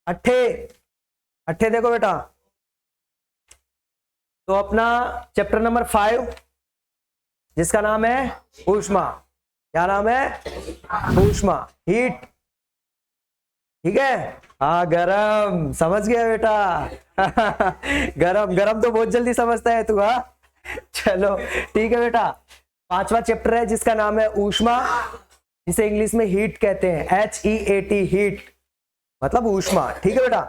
अट्ठे अट्ठे देखो बेटा, तो अपना चैप्टर नंबर 5 जिसका नाम है ऊष्मा, क्या नाम है? ऊष्मा, हीट। ठीक है, हाँ गरम, समझ गया बेटा। गरम गरम तो बहुत जल्दी समझता है तू। हाँ चलो ठीक है बेटा, 5वां चैप्टर है जिसका नाम है ऊष्मा, जिसे इंग्लिश में हीट कहते हैं, HEAT, हीट मतलब ऊष्मा। ठीक है बेटा,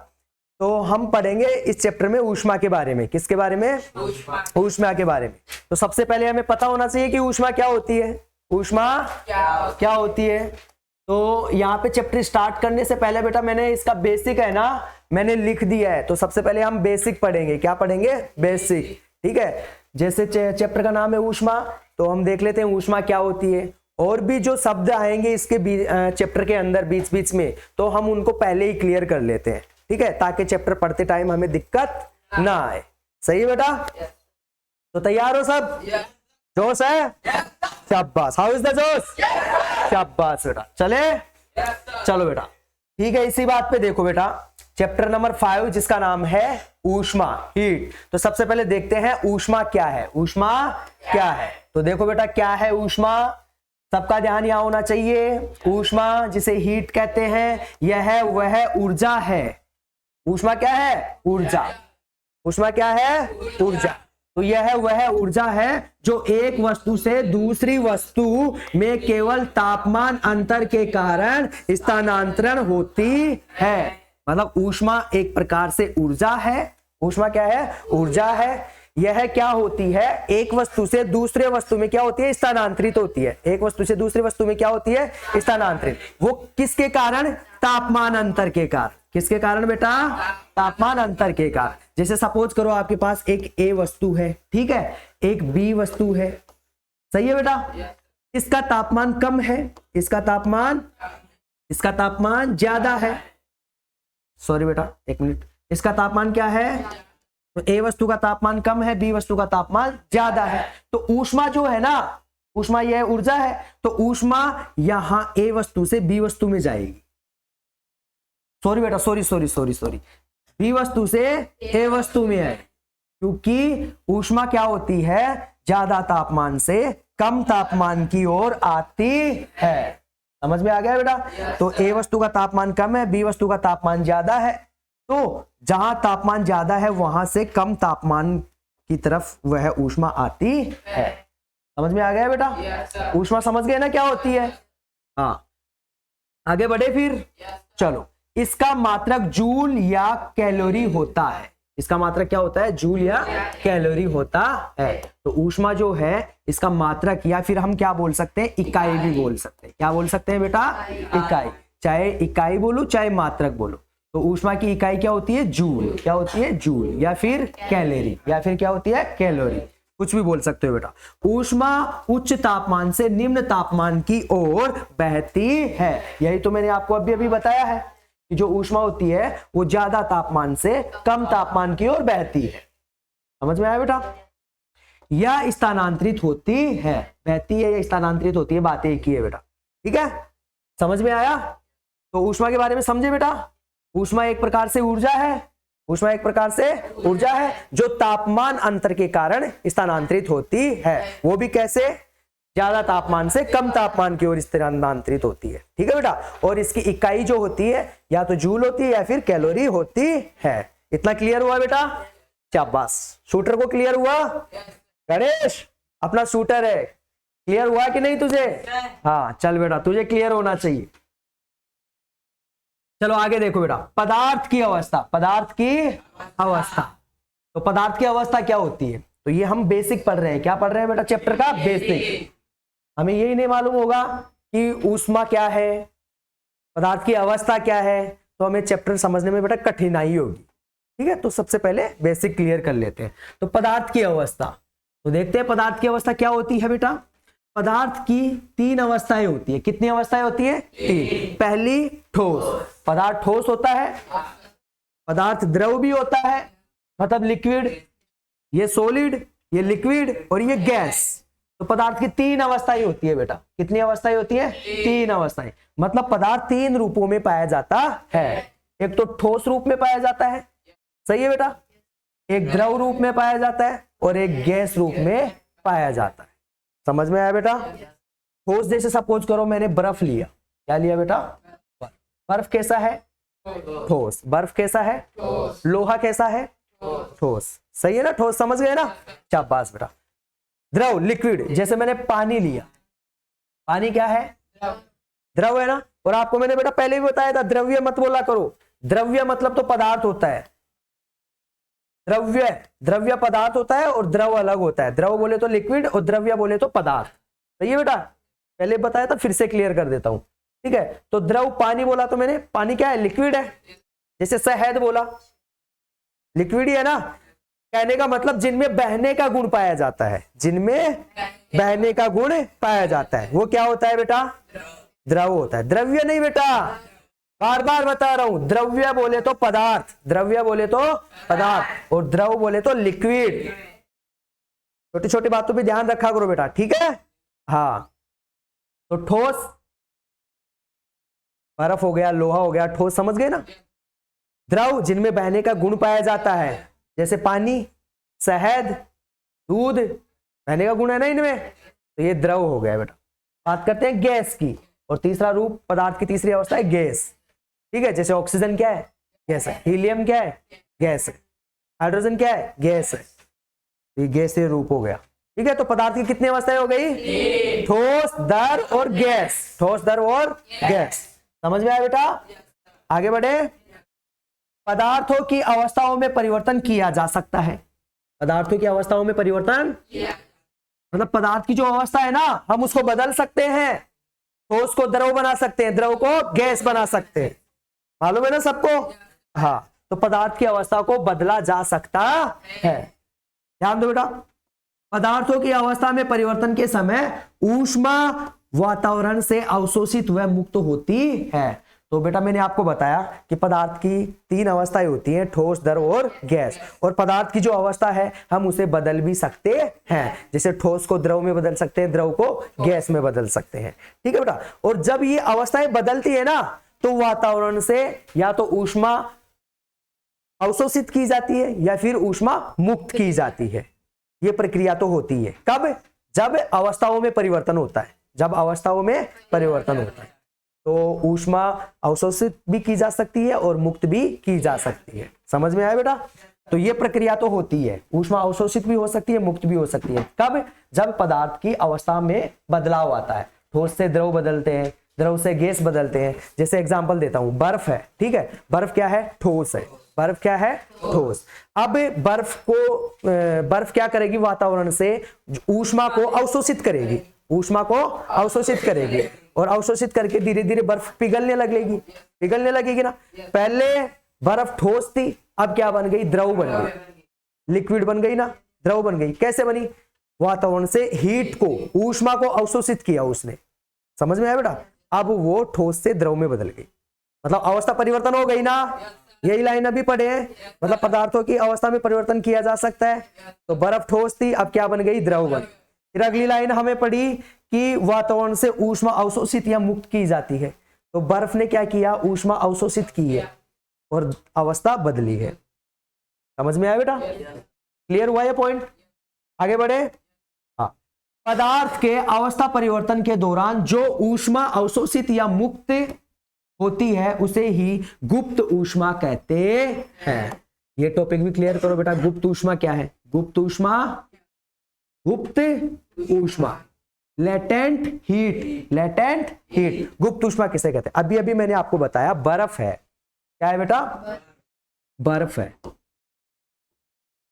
तो हम पढ़ेंगे इस चैप्टर में ऊष्मा के बारे में। किसके बारे में? ऊष्मा के बारे में। तो सबसे पहले हमें पता होना चाहिए कि ऊष्मा क्या होती है। ऊष्मा क्या होती है? तो यहाँ पे चैप्टर स्टार्ट करने से पहले बेटा मैंने इसका बेसिक है ना, मैंने लिख दिया है। तो सबसे पहले हम बेसिक पढ़ेंगे। क्या पढ़ेंगे? बेसिक। ठीक है, जैसे चैप्टर का नाम है ऊष्मा, तो हम देख लेते हैं ऊष्मा क्या होती है। और भी जो शब्द आएंगे इसके चैप्टर के अंदर बीच बीच में, तो हम उनको पहले ही क्लियर कर लेते हैं। ठीक है, ताकि चैप्टर पढ़ते टाइम हमें दिक्कत ना आए। सही है बेटा? तो तैयार हो सब? जोश है? शाबाश। हाउ इज द जोश? शाबाश बेटा। चले चलो बेटा, ठीक है। इसी बात पे देखो बेटा, चैप्टर नंबर 5 जिसका नाम है ऊष्मा, हीट। तो सबसे पहले देखते हैं ऊष्मा क्या है। ऊष्मा क्या है? तो देखो बेटा, क्या है ऊष्मा? सबका ध्यान यहां होना चाहिए। ऊष्मा जिसे हीट कहते हैं, यह वह ऊर्जा है। ऊष्मा क्या है? ऊर्जा। ऊष्मा क्या है? ऊर्जा। तो यह वह ऊर्जा है जो एक वस्तु से दूसरी वस्तु में केवल तापमान अंतर के कारण स्थानांतरण होती है। मतलब ऊष्मा एक प्रकार से ऊर्जा है। ऊष्मा क्या है? ऊर्जा है। यह क्या होती है? एक वस्तु से दूसरे वस्तु में क्या होती है? स्थानांतरित होती है। एक वस्तु से दूसरी वस्तु में क्या होती है? स्थानांतरित। वो किसके कारण? तापमान अंतर के कारण। किसके कारण बेटा? तापमान अंतर के कारण। जैसे सपोज करो आपके पास एक ए वस्तु है, ठीक है, एक बी वस्तु है। सही है बेटा? इसका तापमान कम है, इसका तापमान ज्यादा है। सॉरी बेटा, एक मिनट। इसका तापमान क्या है? तो ए वस्तु का तापमान कम है, बी वस्तु का तापमान ज्यादा है। तो ऊष्मा जो है ना, ऊष्मा यह ऊर्जा है। तो ऊष्मा यहां ए वस्तु से बी वस्तु में जाएगी। सॉरी बेटा, सॉरी, बी वस्तु से ए वस्तु में है, क्योंकि ऊष्मा क्या होती है? ज्यादा तापमान से कम तापमान की ओर आती है। समझ में आ गया बेटा? तो ए वस्तु का तापमान कम है, बी वस्तु का तापमान ज्यादा है। तो जहां तापमान ज्यादा है वहां से कम तापमान की तरफ वह ऊष्मा आती है। समझ में आ गया बेटा? ऊष्मा समझ गए ना क्या होती है? हाँ, आगे बढ़े फिर। चलो, इसका मात्रक जूल या कैलोरी होता है। इसका मात्रक क्या होता है? जूल या कैलोरी होता है। तो ऊष्मा जो है इसका मात्रक, या फिर हम क्या बोल सकते हैं? इकाई भी बोल सकते हैं। क्या बोल सकते हैं बेटा? इकाई। चाहे इकाई बोलो चाहे मात्रक बोलो। तो ऊष्मा की इकाई क्या होती है? जूल। क्या होती है? जूल। या फिर कैलोरी, या फिर क्या होती है? कैलोरी। कुछ भी बोल सकते हो बेटा। ऊष्मा उच्च तापमान से निम्न तापमान की ओर बहती है। यही तो मैंने आपको अभी अभी बताया है कि जो ऊष्मा होती है वो ज्यादा तापमान से कम तापमान की ओर बहती है। समझ में आया बेटा? या स्थानांतरित होती है। बहती है या स्थानांतरित होती है, बात एक ही है बेटा। ठीक है, समझ में आया? तो ऊष्मा के बारे में समझे बेटा? ऊष्मा एक प्रकार से ऊर्जा है। ऊष्मा एक प्रकार से ऊर्जा है जो तापमान अंतर के कारण स्थानांतरित होती है। वो भी कैसे? ज्यादा तापमान से कम तापमान की ओर स्थानांतरित होती है। ठीक है बेटा? और इसकी इकाई जो होती है या तो जूल होती है या फिर कैलोरी होती है। इतना क्लियर हुआ बेटा? शाबाश। शूटर को क्लियर हुआ? गणेश अपना शूटर है, क्लियर हुआ कि नहीं तुझे? हाँ चल बेटा, तुझे क्लियर होना चाहिए। चलो आगे देखो बेटा, पदार्थ की अवस्था। पदार्थ की अवस्था। तो पदार्थ की अवस्था क्या होती है? तो ये हम बेसिक पढ़ रहे हैं। क्या पढ़ रहे हैं बेटा? चैप्टर का बेसिक। हमें यही नहीं मालूम होगा कि ऊष्मा क्या है, पदार्थ की अवस्था क्या है, तो हमें चैप्टर समझने में बेटा कठिनाई होगी। ठीक है, तो सबसे पहले बेसिक क्लियर कर लेते हैं। तो पदार्थ की अवस्था, तो देखते हैं पदार्थ की अवस्था क्या होती है बेटा। पदार्थ की 3 अवस्थाएं होती है। कितनी अवस्थाएं होती है? 3। पहली ठोस। पदार्थ ठोस होता है। पदार्थ द्रव भी होता है, मतलब लिक्विड। ये सॉलिड, ये लिक्विड और ये गैस। तो पदार्थ की 3 अवस्थाएं होती है बेटा। कितनी अवस्थाएं होती है? 3 अवस्थाएं। मतलब पदार्थ 3 रूपों में पाया जाता है। एक तो ठोस रूप में पाया जाता है, सही है बेटा, एक द्रव रूप में पाया जाता है और एक गैस रूप में पाया जाता है। समझ में आया बेटा? ठोस जैसे सपोज करो मैंने बर्फ लिया, क्या लिया बेटा? बर्फ कैसा है? ठोस। बर्फ कैसा है? लोहा कैसा है? ठोस। सही है ना? ठोस समझ गए ना? शाबाश बेटा। द्रव लिक्विड, जैसे मैंने पानी लिया, पानी क्या है? द्रव है ना। और आपको मैंने बेटा पहले भी बताया था द्रव्य मत बोला करो, द्रव्य मतलब तो पदार्थ होता है, द्रव्य द्रव्य पदार्थ होता है और द्रव अलग होता है। द्रव बोले तो लिक्विड और द्रव्य बोले तो पदार्थ। सही है बेटा? पहले बताया था, फिर से क्लियर कर देता हूं, ठीक है। तो द्रव पानी बोला तो मैंने, पानी क्या है? लिक्विड है। जैसे शहद बोला, लिक्विड ही है ना। कहने का मतलब जिनमें बहने का गुण पाया जाता है, जिनमें बहने का गुण पाया जाता है वो क्या होता है बेटा? द्रव होता है। द्रव्य नहीं बेटा, बार बार बता रहा हूं, द्रव्य बोले तो पदार्थ, द्रव्य बोले तो पदार्थ और द्रव बोले तो लिक्विड। छोटी छोटी बातों पे ध्यान रखा करो बेटा, ठीक है। हाँ, तो ठोस बर्फ हो गया, लोहा हो गया, ठोस समझ गए ना। द्रव जिनमें बहने का गुण पाया जाता है, जैसे पानी, शहद, दूध, बहने का गुण है ना इनमें, तो ये द्रव हो गया बेटा। बात करते हैं गैस की, और तीसरा रूप पदार्थ की तीसरी अवस्था है गैस, ठीक है। जैसे ऑक्सीजन क्या है? गैस है। हीलियम क्या है? गैस है। हाइड्रोजन क्या है? गैस है। ये गैस ये रूप हो गया, ठीक है। तो पदार्थ की कितनी अवस्थाएं हो गई? ठोस, द्रव और गैस। ठोस, द्रव और गैस। समझ में आया बेटा? आगे बढ़े। पदार्थों की अवस्थाओं में परिवर्तन किया जा सकता है। पदार्थों की अवस्थाओं में परिवर्तन, मतलब पदार्थ की जो अवस्था है ना, हम उसको बदल सकते हैं। ठोस को द्रव बना सकते हैं, द्रव को गैस बना सकते हैं, मालूम है ना सबको? हाँ, तो पदार्थ की अवस्था को बदला जा सकता है। ध्यान दो बेटा, पदार्थों की अवस्था में परिवर्तन के समय ऊष्मा वातावरण से अवशोषित व मुक्त होती है। तो बेटा मैंने आपको बताया कि पदार्थ की तीन अवस्थाएं होती हैं, ठोस, द्रव और गैस। और पदार्थ की जो अवस्था है हम उसे बदल भी सकते हैं, जैसे ठोस को द्रव में बदल सकते हैं, द्रव को गैस में बदल सकते हैं, ठीक है बेटा। और जब ये अवस्थाएं बदलती है ना, तो वातावरण से या तो ऊष्मा अवशोषित की जाती है या फिर ऊष्मा मुक्त की जाती है। ये प्रक्रिया तो होती है कब? जब अवस्थाओं में परिवर्तन होता है। जब अवस्थाओं में परिवर्तन होता है तो ऊष्मा अवशोषित भी की जा सकती है और मुक्त भी की जा सकती है। समझ में आया बेटा? तो ये प्रक्रिया तो होती है, ऊष्मा अवशोषित भी हो सकती है, मुक्त भी हो सकती है। कब? जब पदार्थ की अवस्था में बदलाव आता है। ठोस से द्रव बदलते हैं, द्रव से गैस बदलते हैं। जैसे एग्जांपल देता हूं, बर्फ है, ठीक है। बर्फ क्या है? ठोस है। बर्फ क्या है? ठोस। अब बर्फ क्या करेगी? वातावरण से ऊष्मा को अवशोषित करेगी, ऊष्मा को अवशोषित करेगी और अवशोषित करके धीरे धीरे बर्फ पिघलने लगेगी, पिघलने लगेगी ना। पहले बर्फ ठोस थी, अब क्या बन गई? द्रव बन गई, लिक्विड बन गई ना, द्रव बन गई। कैसे बनी? वातावरण से हीट को, ऊष्मा को अवशोषित किया उसने। समझ में आया बेटा? अब वो ठोस से द्रव में बदल गई, मतलब अवस्था परिवर्तन हो गई ना। यही लाइन अभी पढ़े हैं, मतलब पदार्थों की अवस्था में परिवर्तन किया जा सकता है। तो बर्फ ठोस थी, अब क्या बन गई? द्रव बन। फिर अगली लाइन हमें पढ़ी कि वातावरण से ऊष्मा अवशोषित या मुक्त की जाती है। तो बर्फ ने क्या किया? ऊष्मा अवशोषित की है और अवस्था बदली है। समझ में आया बेटा? क्लियर हुआ ये पॉइंट? आगे बढ़े। हाँ, पदार्थ के अवस्था परिवर्तन के दौरान जो ऊष्मा अवशोषित या मुक्त होती है उसे ही गुप्त ऊष्मा कहते हैं। ये टॉपिक भी क्लियर करो बेटा। गुप्त ऊष्मा क्या है? गुप्त ऊष्मा, गुप्त ऊष्मा, लेटेंट हीट, लेटेंट हीट। गुप्त ऊष्मा किसे कहते हैं? अभी अभी मैंने आपको बताया बर्फ है। क्या है बेटा? बर्फ है,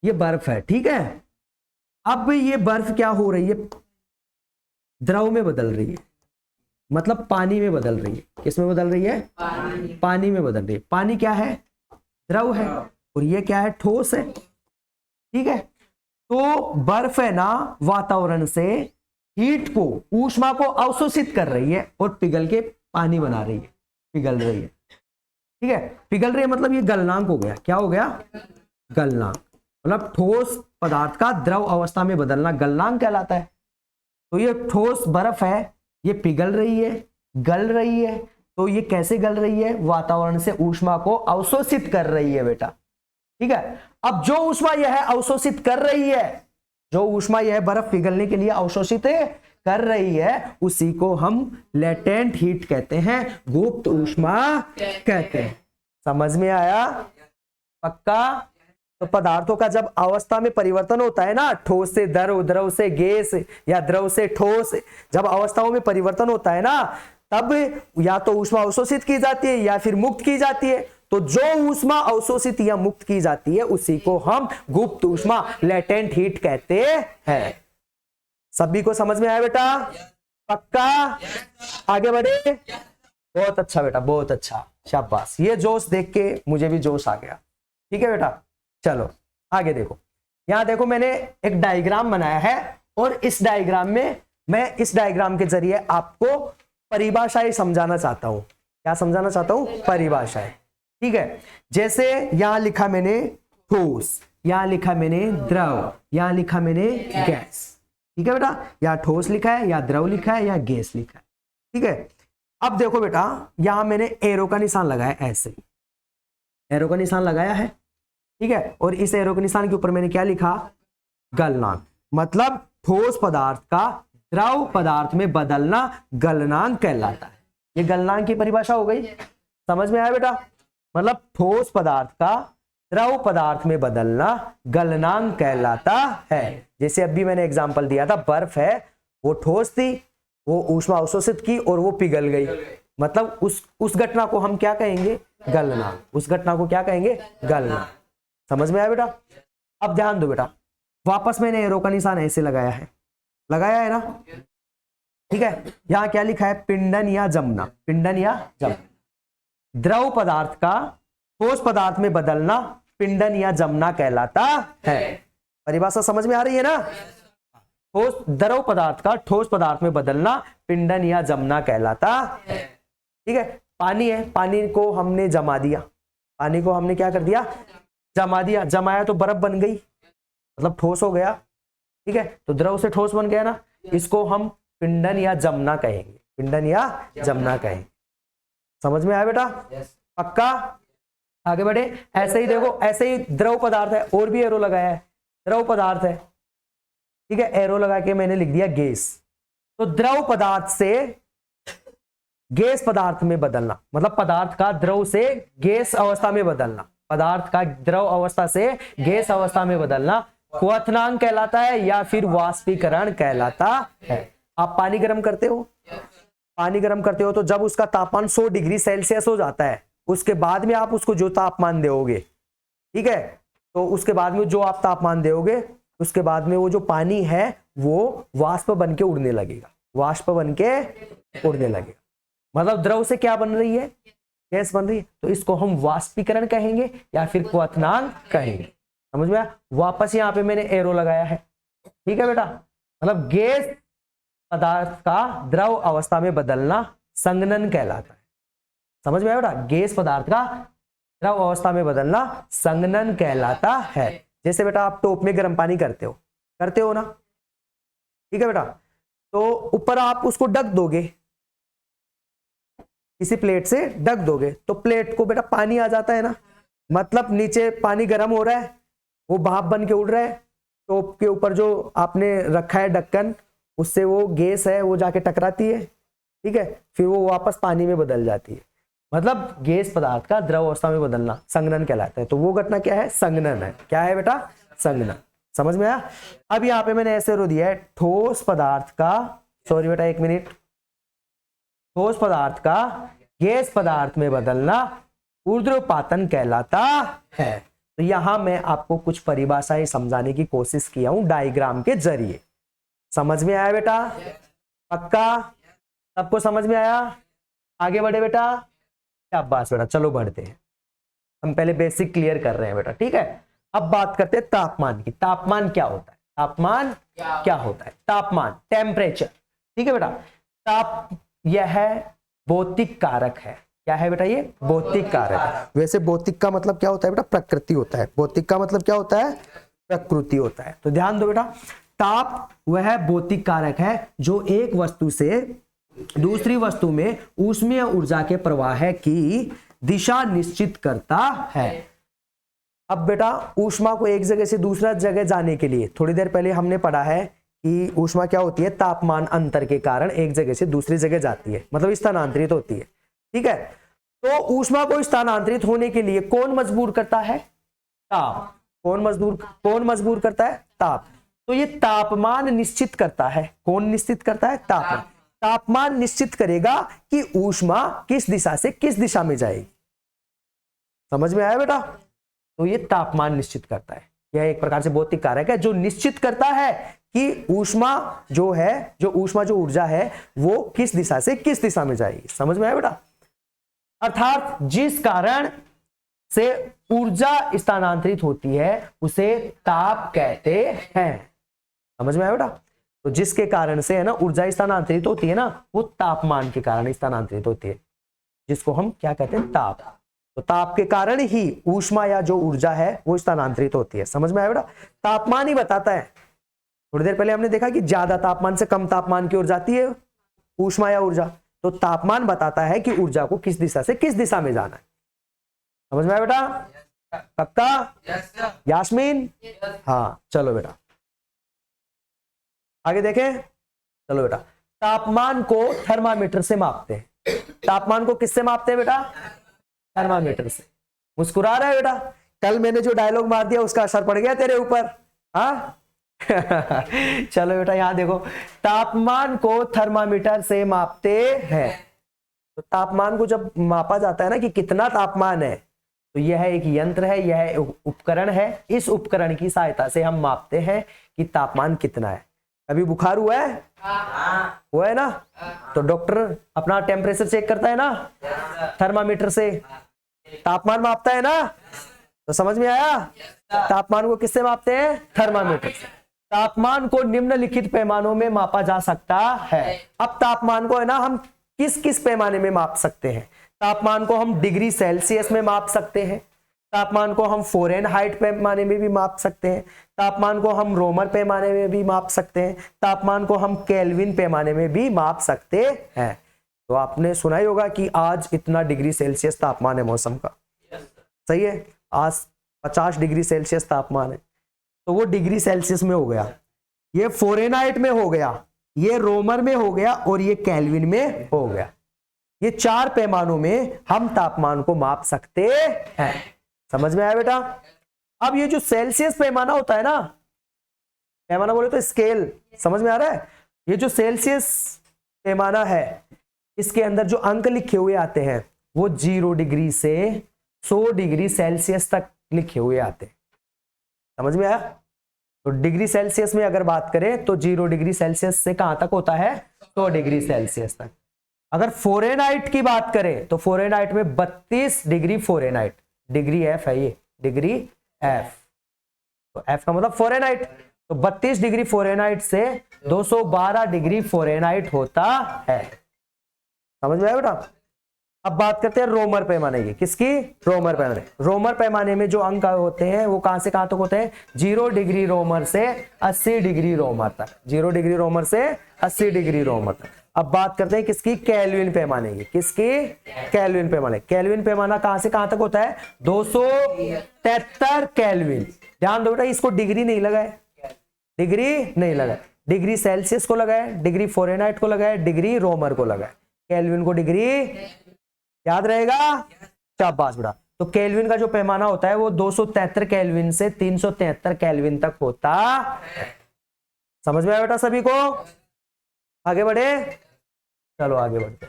ये बर्फ है, ठीक है। अब ये बर्फ क्या हो रही है? द्रव में बदल रही है, मतलब पानी में बदल रही है। किस में बदल रही है? पानी में बदल रही है। पानी क्या है? द्रव है। और ये क्या है? ठोस है, ठीक है। तो बर्फ है ना, वातावरण से हीट को, ऊष्मा को अवशोषित कर रही है और पिघल के पानी बना रही है, पिघल रही है, ठीक है। पिघल रही है मतलब ये गलनांक हो गया। क्या हो गया? गलनांक, मतलब ठोस पदार्थ का द्रव अवस्था में बदलना गलनांक कहलाता है। तो ये ठोस बर्फ है, ये पिघल रही है, गल रही है, तो ये कैसे गल रही है? वातावरण से ऊष्मा को अवशोषित कर रही है बेटा, ठीक है। अब जो ऊष्मा यह अवशोषित कर रही है, जो ऊष्मा यह बर्फ पिघलने के लिए अवशोषित कर रही है, उसी को हम लेटेंट हीट कहते हैं, गुप्त ऊष्मा कहते हैं। समझ में आया? पक्का? तो पदार्थों का जब अवस्था में परिवर्तन होता है ना, ठोस से द्रव, द्रव से गैस या द्रव से ठोस, जब अवस्थाओं में परिवर्तन होता है ना, तब या तो ऊष्मा अवशोषित की जाती है या फिर मुक्त की जाती है। तो जो ऊष्मा अवशोषित या मुक्त की जाती है उसी को हम गुप्त ऊष्मा, लेटेंट हीट कहते हैं। सभी को समझ में आया बेटा? पक्का? आगे बढ़े। बहुत अच्छा बेटा, बहुत अच्छा, शाबाश। ये जोश देख के मुझे भी जोश आ गया। ठीक है बेटा, चलो आगे देखो। यहां देखो मैंने एक डायग्राम बनाया है और इस डायग्राम में मैं इस डायग्राम के जरिए आपको परिभाषाएं समझाना चाहता हूं। क्या समझाना चाहता हूं? परिभाषाएं। ठीक है, जैसे यहां लिखा मैंने ठोस, यहां लिखा मैंने द्रव, यहां लिखा मैंने गैस। ठीक है बेटा, या ठोस लिखा है, या द्रव लिखा है, या गैस लिखा है। ठीक है, अब देखो बेटा, यहां मैंने एरो का निशान लगाया, ऐसे एरो का निशान लगाया है। ठीक है, और इस एरो के निशान के ऊपर मैंने क्या लिखा? गलनांक। मतलब ठोस पदार्थ का द्रव पदार्थ में बदलना गलनांक कहलाता है। ये गलनांक की परिभाषा हो गई। समझ में आया बेटा? मतलब ठोस पदार्थ का द्रव पदार्थ में बदलना गलनांक कहलाता है। जैसे अभी मैंने एग्जांपल दिया था, बर्फ है, वो ठोस थी, वो ऊष्मा अवशोषित की और वो पिघल गई। मतलब उस घटना को हम क्या कहेंगे? गलनांक। उस घटना को क्या कहेंगे? गलनांक। समझ में आया बेटा? अब ध्यान दो बेटा, वापस मैंने एरो का निशान ऐसे लगाया है ना? ठीक है, यहां क्या लिखा है? पिंडन या जमना। पिंडन या जमना। द्रव पदार्थ का ठोस पदार्थ में बदलना पिंडन या जमना कहलाता है। परिभाषा समझ में आ रही है ना? ठोस द्रव पदार्थ का ठोस पदार्थ में बदलना पिंडन या जमना कहलाता है। ठीक है, पानी है, पानी को हमने जमा दिया, पानी को हमने क्या कर दिया? जमा दिया। जमाया तो बर्फ बन गई, मतलब ठोस हो गया। ठीक है, तो द्रव से ठोस बन गया ना, इसको हम पिंडन या जमना कहेंगे। पिंडन या जमना कहेंगे। समझ में आया बेटा? पक्का? आगे बढ़े। ऐसे ही देखो, ऐसे ही द्रव पदार्थ है, और भी एरो लगाया है, द्रव पदार्थ है। ठीक है, एरो लगा के मैंने लिख दिया गैस। तो द्रव पदार्थ से गैस पदार्थ में बदलना, मतलब पदार्थ का द्रव से गैस अवस्था में बदलना, पदार्थ का द्रव अवस्था से गैस अवस्था में बदलना क्वथनांक कहलाता है या फिर वाष्पीकरण कहलाता है। आप पानी गर्म करते हो, पानी गर्म करते हो तो जब उसका तापमान 100 डिग्री सेल्सियस हो जाता है, उसके बाद में आप उसको जो तापमान दोगे, ठीक है, तो उसके बाद में जो आप तापमान दोगे, उसके बाद में वो जो पानी है वो वाष्प बन के उड़ने लगेगा। वाष्प बन के उड़ने लगेगा, मतलब द्रव से क्या बन रही है? गैस बन रही है। तो इसको हम वाष्पीकरण कहेंगे या फिर क्वथनांक कहेंगे। समझ में आया? वापस यहाँ पे मैंने एरो लगाया है। ठीक है बेटा, मतलब गैस पदार्थ का द्रव अवस्था में बदलना संघनन कहलाता है। समझ में आया बेटा? गैस पदार्थ का द्रव अवस्था में बदलना संघनन कहलाता है। जैसे बेटा आप टोप में गर्म पानी करते हो ना? ठीक है बेटा, तो ऊपर आप उसको ढक दोगे, किसी प्लेट से ढक दोगे, तो प्लेट को बेटा पानी आ जाता है ना, मतलब नीचे पानी गर्म हो रहा है, वो भाप बन के उड़ रहा है, टोप के ऊपर जो आपने रखा है ढक्कन, उससे वो गैस है वो जाके टकराती है। ठीक है, फिर वो वापस पानी में बदल जाती है। मतलब गैस पदार्थ का द्रव अवस्था में बदलना संघनन कहलाता है। तो वो घटना क्या है? संघनन है। क्या है बेटा? संघनन। समझ में आया? अब यहाँ पे मैंने ऐसे रो दिया है, ठोस पदार्थ का, सॉरी बेटा एक मिनट, ठोस पदार्थ का गैस पदार्थ में बदलना ऊर्ध्वपातन कहलाता है। तो यहां मैं आपको कुछ परिभाषाएं समझाने की कोशिश किया हूं डायग्राम के जरिए। समझ में आया बेटा? पक्का? सबको समझ में आया? आगे बढ़े बेटा। शाबाश बेटा, चलो बढ़ते हैं। हम पहले बेसिक क्लियर कर रहे हैं बेटा। ठीक है, अब बात करते हैं तापमान की। तापमान क्या होता है? तापमान क्या होता है? तापमान, टेम्परेचर। ठीक है बेटा, यह भौतिक कारक है। क्या है बेटा? ये भौतिक कारक है। वैसे भौतिक का मतलब क्या होता है बेटा? प्रकृति होता है। भौतिक का मतलब क्या होता है? प्रकृति होता है। तो ध्यान दो बेटा, ताप वह भौतिक कारक है जो एक वस्तु से दूसरी वस्तु में ऊष्मीय ऊर्जा के प्रवाह की दिशा निश्चित करता है। अब बेटा ऊष्मा को एक जगह से दूसरा जगह जाने के लिए थोड़ी देर पहले हमने पढ़ा है कि ऊष्मा क्या होती है, तापमान अंतर के कारण एक जगह से दूसरी जगह जाती है, मतलब स्थानांतरित होती है। ठीक है, तो ऊष्मा को स्थानांतरित होने के लिए कौन मजबूर करता है? ताप। कौन मजबूर करता है? ताप। तो ये तापमान निश्चित करता है। कौन निश्चित करता है? तापमान। तापमान निश्चित करेगा कि ऊष्मा किस दिशा से किस दिशा में जाएगी। समझ में आया बेटा? तो ये तापमान निश्चित करता है। यह एक प्रकार से भौतिक कारक है जो निश्चित करता है कि ऊष्मा जो है, जो ऊर्जा है वो किस दिशा से किस दिशा में जाएगी। समझ में आया बेटा? अर्थात जिस कारण से ऊर्जा स्थानांतरित होती है उसे ताप कहते हैं। समझ में आया बेटा? तो जिसके कारण से है ना ऊर्जा स्थानांतरित होती है ना, वो तापमान के कारण स्थानांतरित होती है, जिसको हम क्या कहते हैं? ताप। तो ताप के कारण ही ऊष्मा या जो ऊर्जा है वो स्थानांतरित होती है। समझ में आया बेटा? तापमान ही बताता है। थोड़ी देर पहले हमने देखा कि ज्यादा तापमान से कम तापमान की ओर जाती है ऊष्मा या ऊर्जा, तो तापमान बताता है कि ऊर्जा को किस दिशा से किस दिशा में जाना है। समझ में आया बेटा? पक्का? यास्मीन? हाँ चलो बेटा आगे देखें। चलो बेटा, तापमान को थर्मामीटर से मापते हैं। तापमान को किससे मापते हैं बेटा? थर्मामीटर से। मुस्कुरा रहा है बेटा? कल मैंने जो डायलॉग मार दिया उसका असर पड़ गया तेरे ऊपर? हाँ चलो बेटा यहां देखो, तापमान को थर्मामीटर से मापते हैं। तो तापमान को जब मापा जाता है ना कि कितना तापमान है, तो यह एक यंत्र है, यह एक उपकरण है। इस उपकरण की सहायता से हम मापते हैं कि तापमान कितना है। अभी बुखार हुआ है? हुआ है ना? तो डॉक्टर अपना टेम्परेचर चेक करता है ना थर्मामीटर से, तापमान मापता है ना। तो समझ में आया? तापमान को किससे मापते हैं? थर्मामीटर से। तापमान को निम्नलिखित पैमानों में मापा जा सकता है। अब तापमान को है ना हम किस किस पैमाने में माप सकते हैं? तापमान को हम डिग्री सेल्सियस में माप सकते हैं, तापमान को हम फ़ारेनहाइट पैमाने में भी माप सकते हैं, तापमान को हम रोमर पैमाने में भी माप सकते हैं, तापमान को हम केल्विन पैमाने में भी माप सकते हैं। तो आपने सुना ही होगा कि आज इतना डिग्री सेल्सियस तापमान है मौसम का, सही है? आज 50 डिग्री सेल्सियस तापमान है, तो वो डिग्री सेल्सियस में हो गया, ये फ़ारेनहाइट में हो गया, ये रोमर में हो गया और ये केल्विन में हो गया। ये 4 पैमानों में हम तापमान को माप सकते हैं। समझ में आया बेटा? अब ये जो सेल्सियस पैमाना होता है ना, पैमाना बोले तो स्केल, समझ में आ रहा है? ये जो सेल्सियस पैमाना है इसके अंदर जो अंक लिखे हुए आते हैं वो 0 डिग्री से 100 डिग्री सेल्सियस तक लिखे हुए आते हैं। समझ में आया? तो डिग्री सेल्सियस में अगर बात करें तो 0 डिग्री सेल्सियस से कहां तक होता है? 100 डिग्री सेल्सियस तक। अगर फ़ारेनहाइट की बात करें तो फ़ारेनहाइट में 32 डिग्री फ़ारेनहाइट, डिग्री एफ है ये, डिग्री एफ, तो एफ का मतलब फ़ारेनहाइट, तो 32 डिग्री फ़ारेनहाइट से 212 डिग्री फ़ारेनहाइट होता है। समझ में आया बेटा? अब बात करते हैं रोमर पैमाने की। किसकी? रोमर पैमाने। रोमर पैमाने में जो अंक होते हैं वो कहां से कहां तक होते हैं? 0 डिग्री रोमर से 80 डिग्री रोमर तक। 0 डिग्री रोमर से 80 डिग्री रोमर तक। अब बात करते हैं किसकी? केल्विन पैमाने की। किसकी? केल्विन पैमाने। केल्विन पैमाना कहां से कहां तक होता है? 273 केल्विन। ध्यान दो बेटा, इसको डिग्री नहीं लगाए, डिग्री नहीं लगाए, डिग्री सेल्सियस को लगाए, डिग्री फ़ारेनहाइट को लगाए, डिग्री रोमर को लगाए, केल्विन को डिग्री याद रहेगा? शाबाश बेटा। तो केल्विन का जो पैमाना होता है वो 273 केल्विन से 373 केल्विन तक होता है। समझ में आया बेटा सभी को? आगे बढ़े? चलो आगे बढ़ते।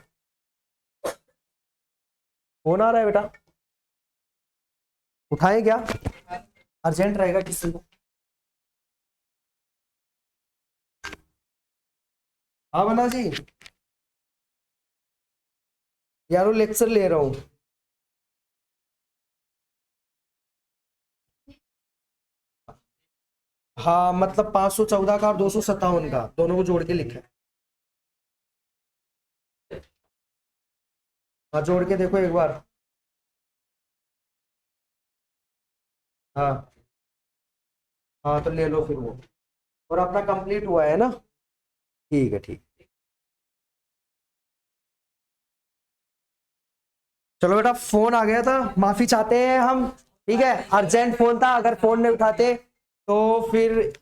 फोन आ रहा है बेटा, उठाएं क्या? अर्जेंट रहेगा किसी को? हाँ बना जी, यारो लेक्चर ले रहा हूं। हाँ मतलब 514 का और 257 का दोनों को जोड़ के लिखा है। हाँ जोड़ के देखो एक बार। हाँ हाँ तो ले लो फिर वो, और अपना कंप्लीट हुआ है ना? ठीक है ठीक। चलो बेटा, फोन आ गया था, माफी चाहते हैं हम, ठीक है, अर्जेंट फोन था, अगर फोन नहीं उठाते तो फिर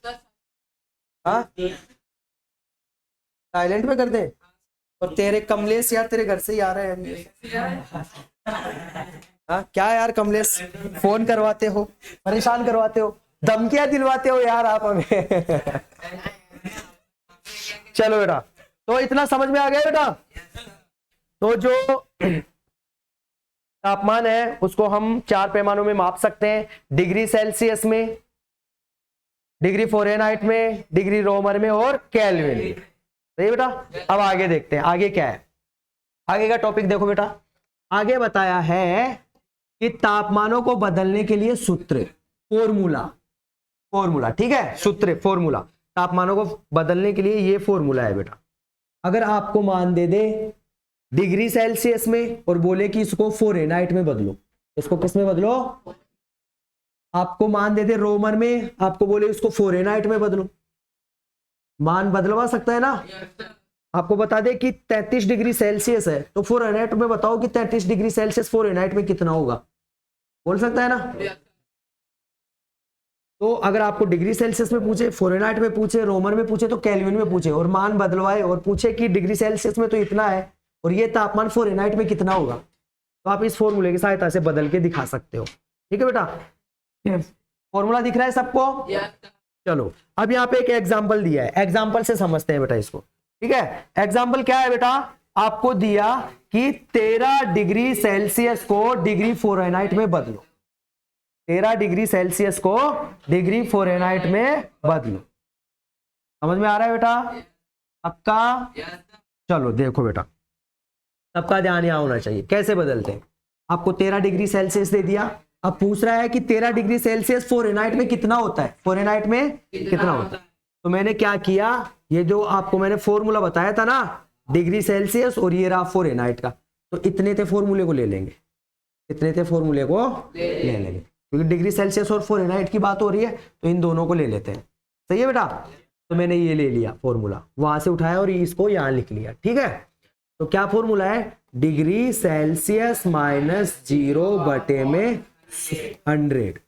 साइलेंट में कर दे। और तेरे कमलेश यार तेरे घर से ही आ रहे हैं। क्या यार कमलेश, फोन करवाते हो, परेशान करवाते हो, धमकियां दिलवाते हो यार आप हमें। चलो बेटा, तो इतना समझ में आ गया बेटा। तो जो तापमान है उसको हम 4 पैमानों में माप सकते हैं, डिग्री सेल्सियस में, डिग्री फ़ारेनहाइट में, डिग्री रोमन में और केल्विन में। सही बेटा। अब आगे देखते हैं आगे क्या है। आगे का टॉपिक देखो बेटा, आगे बताया है कि तापमानों को बदलने के लिए सूत्र, फॉर्मूला, ठीक है, सूत्र फॉर्मूला, तापमानों को बदलने के लिए ये फॉर्मूला है बेटा। अगर आपको मान दे दे डिग्री सेल्सियस में और बोले कि इसको फ़ारेनहाइट में बदलो, इसको किस में बदलो, आपको मान दे दे रोमन में, आपको बोले इसको फ़ारेनहाइट में बदलो, मान बदलवा सकता है ना। आपको बता दे कि 33 डिग्री सेल्सियस है तो फ़ारेनहाइट में बताओ कि 33 डिग्री सेल्सियस फ़ारेनहाइट में कितना होगा, बोल सकता है ना। तो अगर आपको डिग्री सेल्सियस में पूछे, फ़ारेनहाइट में पूछे, रोमन में पूछे, तो केल्विन में पूछे और मान बदलवाए और पूछे कि डिग्री सेल्सियस में तो इतना है और ये तापमान फ़ारेनहाइट में कितना होगा, तो आप इस फॉर्मूले की सहायता से बदल के दिखा सकते हो। ठीक है बेटा, फॉर्मूला दिख रहा है सबको। चलो अब यहाँ पे एक एग्जाम्पल दिया है, एग्जाम्पल से समझते हैं बेटा इसको। ठीक है, एग्जाम्पल क्या है बेटा, आपको दिया कि 13 डिग्री सेल्सियस को डिग्री फ़ारेनहाइट में बदलो, 13 डिग्री सेल्सियस को डिग्री फ़ारेनहाइट में बदलो। समझ में आ रहा है बेटा पक्का। चलो देखो बेटा, सबका ध्यान यहां होना चाहिए, कैसे बदलते हैं। आपको 13 डिग्री सेल्सियस दे दिया, अब पूछ रहा है कि 13 डिग्री सेल्सियस फ़ारेनहाइट में कितना होता है, फ़ारेनहाइट में कितना होता है। तो मैंने क्या किया, ये जो आपको मैंने फॉर्मूला बताया था ना, डिग्री सेल्सियस और ये रहा फ़ारेनहाइट का, तो इतने थे फॉर्मूले को ले लेंगे, इतने थे फॉर्मूले को ले लेंगे, क्योंकि डिग्री सेल्सियस और फ़ारेनहाइट की बात हो रही है तो इन दोनों को ले लेते हैं। सही है बेटा, तो मैंने ये ले लिया फॉर्मूला, वहां से उठाया और इसको यहां लिख लिया। ठीक है, तो क्या फॉर्मूला है, डिग्री सेल्सियस -0 बटे में 100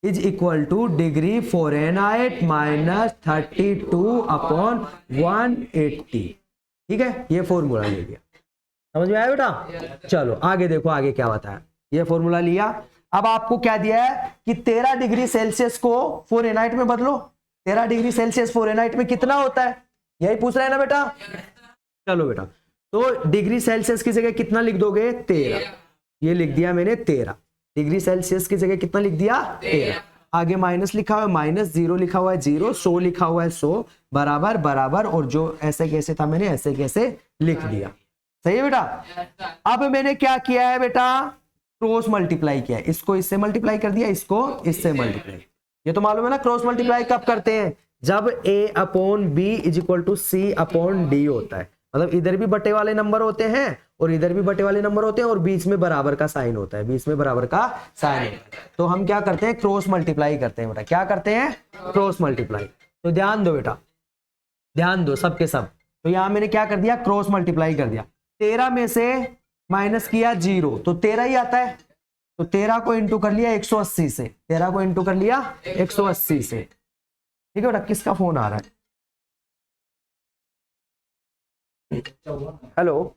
is equal two degree Fahrenheit -32/180। ठीक है, ये फॉर्मूला ले लिया, समझ में आया बेटा। चलो आगे देखो, आगे क्या बताया, ये फॉर्मूला लिया। अब आपको क्या दिया है कि 13 डिग्री सेल्सियस को फ़ारेनहाइट में बदलो, 13 डिग्री सेल्सियस फ़ारेनहाइट में कितना होता है, यही पूछ रहा है ना बेटा। चलो बेटा, तो डिग्री सेल्सियस की जगह कितना लिख दोगे, 13, ये लिख दिया मैंने 13 डिग्री सेल्सियस की जगह कितना लिख दिया, 13। आगे माइनस लिखा हुआ है, -0 लिखा हुआ है 0, 100 लिखा हुआ है 100, बराबर बराबर, और जो ऐसे कैसे था मैंने ऐसे कैसे लिख दिया। सही है बेटा। अब मैंने क्या किया है बेटा, क्रॉस मल्टीप्लाई किया है, इसको इससे मल्टीप्लाई कर दिया, इसको इससे मल्टीप्लाई। ये तो मालूम है ना क्रॉस मल्टीप्लाई कब करते हैं, जब A/B = C/D होता है, मतलब इधर भी बटे वाले नंबर होते हैं और इधर भी बटे वाले नंबर होते हैं और बीच में बराबर का साइन होता है, बीच में बराबर का साइन होता है, तो हम क्या करते हैं, क्रॉस मल्टीप्लाई करते हैं बेटा। क्या करते हैं, क्रॉस मल्टीप्लाई। तो ध्यान दो बेटा, ध्यान दो सबके सब। तो यहां मैंने क्या कर दिया, क्रॉस मल्टीप्लाई कर दिया, 13 में से माइनस किया 0 तो 13 ही आता है, तो 13 को इंटू कर लिया 180 से, 13 को इंटू कर लिया 180 से। ठीक है बेटा, किसका फोन आ रहा है, हेलो।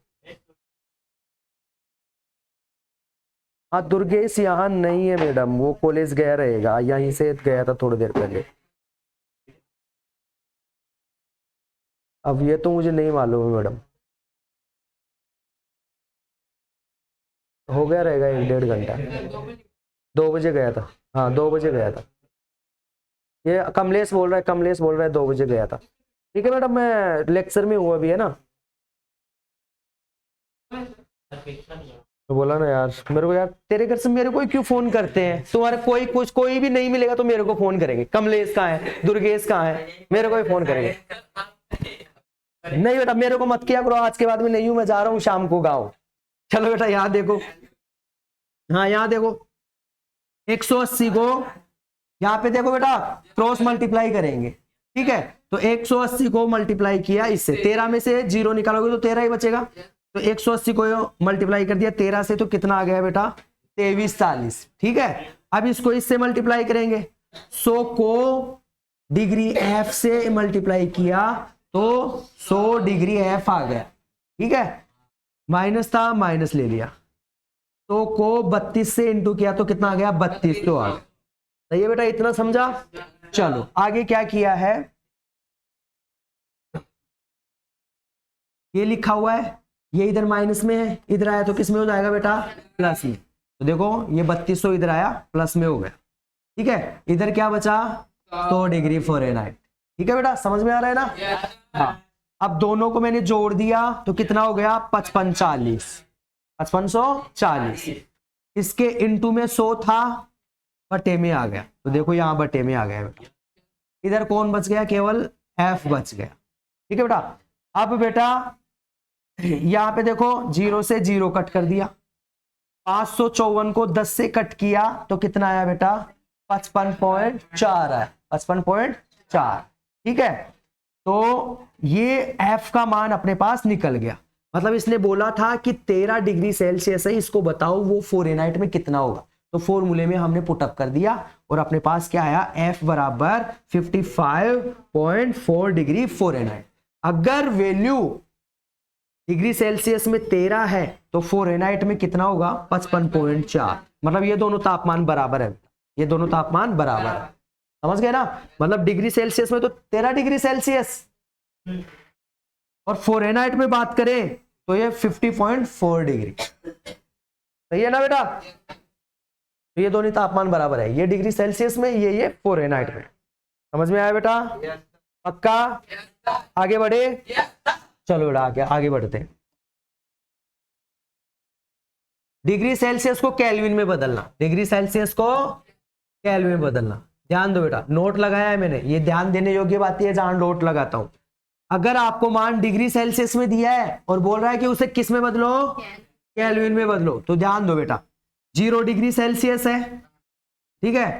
हाँ दुर्गेश यहाँ नहीं है मैडम, वो कॉलेज गया रहेगा, यहीं से गया था थोड़ी देर पहले। अब ये तो मुझे नहीं मालूम है मैडम, हो गया रहेगा 1-1.5 घंटा। 2 बजे गया था, हाँ 2 बजे गया था। ये कमलेश बोल रहा है, कमलेश बोल रहा है 2 बजे गया था। ठीक है मैडम, मैं लेक्चर में हूँ अभी, है ना। तो बोला ना यार, मेरे को यार तेरे घर से मेरे को क्यों फोन करते हैं, तुम्हारे कोई भी नहीं मिलेगा तो मेरे को फोन करेंगे, कमलेश कहाँ है, दुर्गेश कहाँ है, मेरे को ही फोन करेंगे। नहीं बेटा मेरे को मत किया करो, आज के बाद में नहीं हूं, मैं जा रहा हूँ शाम को गाँव। चलो बेटा यहाँ देखो, हाँ यहाँ देखो 180 को यहाँ पे देखो बेटा क्रॉस मल्टीप्लाई करेंगे। ठीक है, तो 180 को मल्टीप्लाई किया इससे, 13 में से 0 निकालोगे तो 13 ही बचेगा, तो 180 को मल्टीप्लाई कर दिया 13 से, तो कितना आ गया बेटा 2340। ठीक है, अब इसको इससे मल्टीप्लाई करेंगे, 100 को डिग्री एफ से मल्टीप्लाई किया तो 100 डिग्री एफ आ गया। ठीक है, माइनस था माइनस ले लिया, तो को 32 से इंटू किया तो कितना आ गया 3200 आ गया। सही है बेटा, इतना समझा। चलो आगे क्या किया है, ये लिखा हुआ है, ये इधर माइनस में है, इधर आया तो किस में हो जाएगा बेटा प्लस में। तो देखो ये 3200 इधर आया प्लस में हो गया। ठीक है, इधर क्या बचा 100 डिग्री फ़ारेनहाइट। ठीक है बेटा, समझ में आ रहा है ना। हाँ, अब दोनों को मैंने जोड़ दिया तो कितना हो गया 5540। इसके इंटू में 100 था, बटे में आ गया, तो देखो यहां बटे में आ गया बेटा। इधर कौन बच गया, केवल एफ बच गया। ठीक है बेटा, अब बेटा यहां पे देखो 0 से 0 कट कर दिया, 554 को 10 से कट किया तो कितना आया बेटा 55.4 आया, 55.4। ठीक है, तो ये एफ का मान अपने पास निकल गया। मतलब इसने बोला था कि 13 डिग्री सेल्सियस है, इसको बताओ वो फ़ारेनहाइट में कितना होगा। तो फॉर्मूले में हमने पुटअप कर दिया और अपने पास क्या आया, एफ बराबर 55.4 डिग्री फ़ारेनहाइट। अगर वैल्यू डिग्री सेल्सियस में 13 है तो फ़ारेनहाइट में कितना होगा 55.4। मतलब ये दोनों तापमान बराबर है, ये दोनों तापमान बराबर है, समझ गए ना। मतलब डिग्री सेल्सियस में तो 13 डिग्री सेल्सियस, और फ़ारेनहाइट में बात करें तो ये 50.4 डिग्री। सही है ना बेटा, तो ये दोनों तापमान बराबर है, ये डिग्री सेल्सियस में, ये फ़ारेनहाइट में। समझ में आया बेटा, पक्का। आगे बढ़े, चलो बेटा आगे बढ़ते हैं। डिग्री सेल्सियस को केल्विन में बदलना, डिग्री सेल्सियस को केल्विन में बदलना। ध्यान दो बेटा, नोट लगाया है मैंने, ये ध्यान देने योग्य बात है जहां नोट लगाता हूं। अगर आपको मान डिग्री सेल्सियस में दिया है और बोल रहा है कि उसे किस में बदलो, केल्विन में बदलो, तो ध्यान दो बेटा 0 डिग्री सेल्सियस है। ठीक है,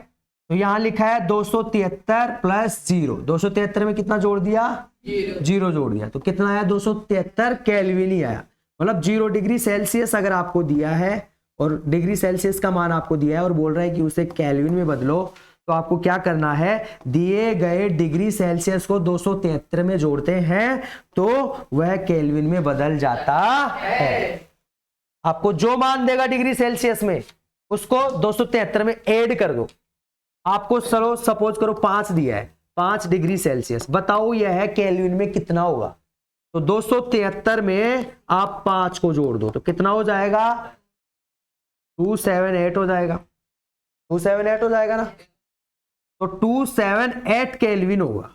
तो यहां लिखा है 273 प्लस 0, 273 में कितना जोड़ दिया 0 जोड़ दिया, तो कितना आया 273 केल्विन ही आया। मतलब 0 डिग्री सेल्सियस अगर आपको दिया है और डिग्री सेल्सियस का मान आपको दिया है और बोल रहा है कि उसे केल्विन में बदलो, तो आपको क्या करना है, दिए गए डिग्री सेल्सियस को 273 में जोड़ते हैं तो वह केल्विन में बदल जाता है। आपको जो मान देगा डिग्री सेल्सियस में उसको 273 में ऐड कर दो। आपको चलो सपोज करो 5 दिया है, 5 डिग्री सेल्सियस, बताओ यह है केल्विन में कितना होगा। तो 273 में आप 5 को जोड़ दो तो कितना हो जाएगा 278 हो जाएगा, 278 हो जाएगा ना। तो 278 केल्विन होगा,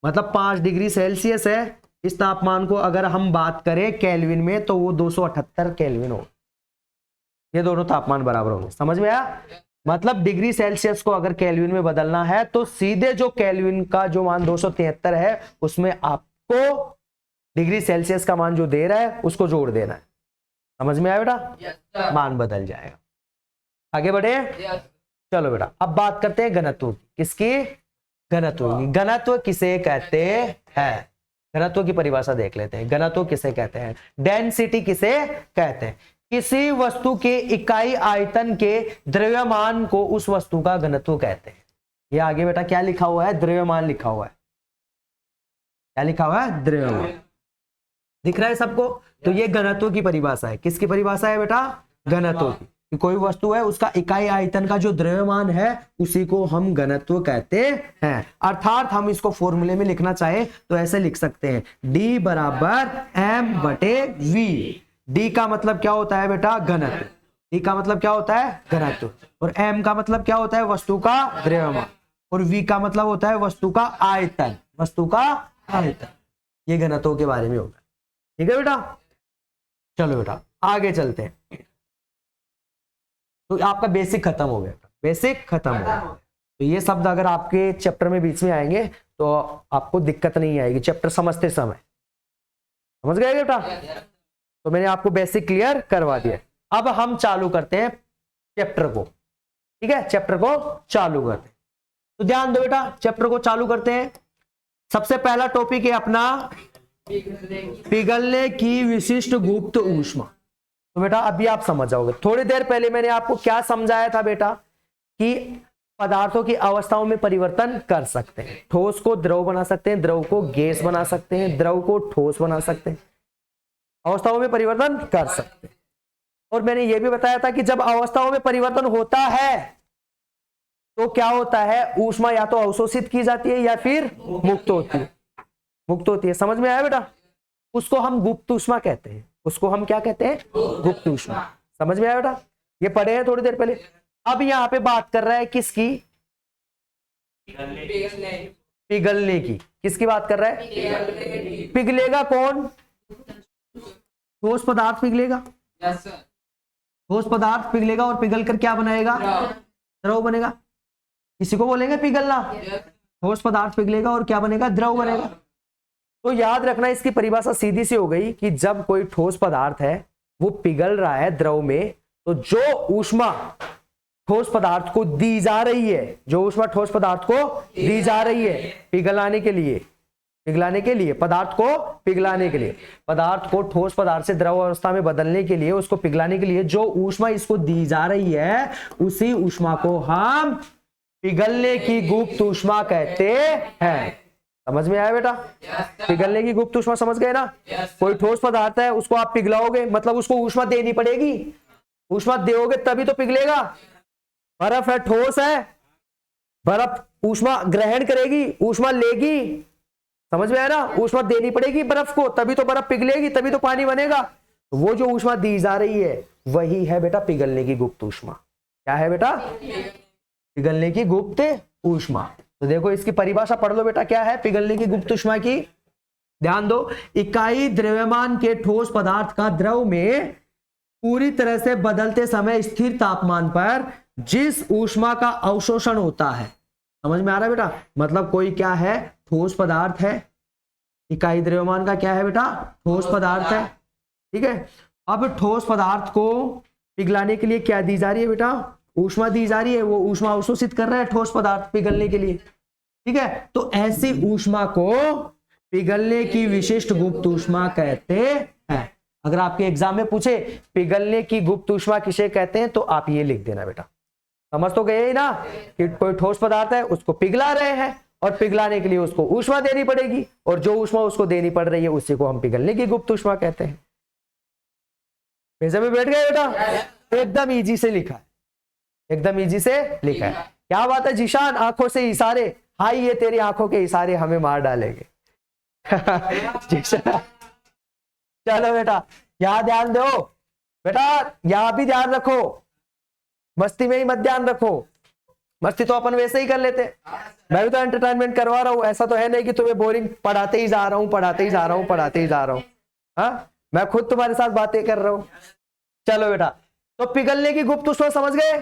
मतलब 5 डिग्री सेल्सियस है। इस तापमान को अगर हम बात करें केल्विन में तो वो 278 केल्विन होगा। ये दोनों तापमान बराबर होंगे, समझ में आया। मतलब डिग्री सेल्सियस को अगर केल्विन में बदलना है तो सीधे जो केल्विन का जो मान 273 है उसमें आपको डिग्री सेल्सियस का मान जो दे रहा है उसको जोड़ देना है। समझ में आया बेटा, मान बदल जाएगा। आगे बढ़े, चलो बेटा अब बात करते हैं घनत्व की। किसकी, घनत्व की। घनत्व किसे कहते हैं, घनत्व की परिभाषा देख लेते हैं। घनत्व किसे कहते हैं, डेंसिटी किसे कहते हैं। किसी वस्तु के इकाई आयतन के द्रव्यमान को उस वस्तु का घनत्व कहते हैं। ये आगे बेटा क्या लिखा हुआ है, द्रव्यमान लिखा हुआ है। क्या लिखा हुआ है, द्रव्यमान। दिख रहा है सबको। तो ये घनत्व की परिभाषा है। किसकी परिभाषा है बेटा, घनत्व की। कि कोई वस्तु है उसका इकाई आयतन का जो द्रव्यमान है उसी को हम घनत्व कहते हैं। अर्थात हम इसको फॉर्मूले में लिखना चाहे तो ऐसे लिख सकते हैं, D बराबर m/v। D का मतलब क्या होता है बेटा, घनत्व। D का मतलब क्या होता है, घनत्व। और m का मतलब क्या होता है, वस्तु का द्रव्यमान। और v का मतलब होता है वस्तु का आयतन, वस्तु का आयतन। ये घनत्व के बारे में होगा। ठीक है बेटा, चलो बेटा आगे चलते हैं। तो आपका बेसिक खत्म हो गया, बेसिक खत्म हो गया। तो ये शब्द अगर आपके चैप्टर में बीच में आएंगे तो आपको दिक्कत नहीं आएगी चैप्टर समझते समय। समझ गए बेटा, तो मैंने आपको बेसिक क्लियर करवा दिया। अब हम चालू करते हैं चैप्टर को। ठीक है, चैप्टर को चालू करते हैं। तो ध्यान दो बेटा, चैप्टर को चालू करते हैं। सबसे पहला टॉपिक है अपना पिघलने की विशिष्ट गुप्त ऊष्मा। तो बेटा अभी आप समझ जाओगे। थोड़ी देर पहले मैंने आपको क्या समझाया था बेटा कि पदार्थों की अवस्थाओं में परिवर्तन कर सकते हैं। ठोस को द्रव बना सकते हैं, द्रव को गैस बना सकते हैं, द्रव को ठोस बना सकते हैं, अवस्थाओं में परिवर्तन कर सकते हैं। और मैंने यह भी बताया था कि जब अवस्थाओं में परिवर्तन होता है तो क्या होता है, ऊष्मा या तो अवशोषित की जाती है या फिर मुक्त होती है। मुक्त होती है, समझ में आया बेटा? उसको हम गुप्त ऊष्मा कहते हैं। उसको हम क्या कहते हैं? गुप्त ऊष्मा। समझ में आया बेटा? ये पढ़े हैं थोड़ी देर पहले। अब यहाँ पे बात कर रहा है किसकी? पिघलने की। किसकी बात कर रहा है? पिघलेगा कौन? ठोस पदार्थ पिघलेगा। ठोस पदार्थ पिघलेगा और पिघल कर क्या बनाएगा? द्रव बनेगा। इसी को बोलेंगे पिघलना। ठोस पदार्थ पिघलेगा और क्या बनेगा? द्रव बनेगा। तो याद रखना, इसकी परिभाषा सीधी सी हो गई कि जब कोई ठोस पदार्थ है वो पिघल रहा है द्रव में, तो जो ऊष्मा ठोस पदार्थ को दी जा रही है, जो ऊष्मा ठोस पदार्थ को दी जा रही है पिघलाने के लिए, पदार्थ को पिघलाने के लिए, पदार्थ को ठोस पदार्थ से द्रव अवस्था में बदलने के लिए, उसको पिघलाने के लिए जो ऊष्मा इसको दी जा रही है, उसी ऊष्मा को हम पिघलने की गुप्त ऊष्मा कहते हैं। समझ में आया बेटा? पिघलने की गुप्त ऊष्मा समझ गए ना? कोई ठोस पदार्थ है, उसको आप पिघलाओगे, मतलब उसको ऊष्मा देनी पड़ेगी। ऊष्मा दोगे तभी तो पिघलेगा। बर्फ है, ठोस है, बर्फ ऊष्मा ग्रहण करेगी, ऊष्मा लेगी। समझ में आया ना? ऊष्मा देनी पड़ेगी बर्फ को, तभी तो बर्फ पिघलेगी, तभी तो पानी बनेगा। तो वो जो ऊष्मा दी जा रही है वही है बेटा पिघलने की गुप्त ऊष्मा। क्या है बेटा? पिघलने की गुप्त ऊष्मा। तो देखो इसकी परिभाषा पढ़ लो बेटा, क्या है पिघलने की गुप्त ऊष्मा की। ध्यान दो, इकाई द्रव्यमान के ठोस पदार्थ का द्रव में पूरी तरह से बदलते समय स्थिर तापमान पर जिस ऊष्मा का अवशोषण होता है। समझ में आ रहा है बेटा? मतलब कोई क्या है? ठोस पदार्थ है। इकाई द्रव्यमान का क्या है बेटा? ठोस पदार्थ है। ठीक है। अब ठोस पदार्थ को पिघलाने के लिए क्या दी जा रही है बेटा? ऊष्मा दी जा रही है। वो ऊष्मा अवशोषित कर रहा है ठोस पदार्थ पिघलने के लिए। ठीक है। तो ऐसी ऊष्मा को पिघलने की विशिष्ट गुप्त ऊष्मा कहते हैं। अगर आपके एग्जाम में पूछे पिघलने की गुप्त ऊष्मा किसे कहते हैं, तो आप ये लिख देना बेटा। समझ तो गए ही ना कि कोई ठोस पदार्थ है, उसको पिघला रहे हैं और पिघलाने के लिए उसको ऊष्मा देनी पड़ेगी, और जो ऊष्मा उसको देनी पड़ रही है उसी को हम पिघलने की गुप्त ऊष्मा कहते हैं। में बैठ गए बेटा? एकदम इजी से लिखा है, एकदम इजी से लिखा है। क्या बात है जीशान? आंखों से इशारे, हाई ये तेरी आंखों के इशारे हमें मार डालेंगे। चलो बेटा यहां ध्यान दो बेटा, यहां भी ध्यान रखो, मस्ती में ही मत ध्यान रखो। मस्ती तो अपन वैसे ही कर लेते, मैं भी तो एंटरटेनमेंट करवा रहा हूं। ऐसा तो है नहीं कि तुम्हें बोरिंग पढ़ाते ही जा रहा हूं, पढ़ाते ही जा रहा हूं, पढ़ाते ही जा रहा हूं। हाँ, मैं खुद तुम्हारे साथ बातें कर रहा हूं। चलो बेटा, तो पिघलने की गुप्त ऊष्मा समझ गए?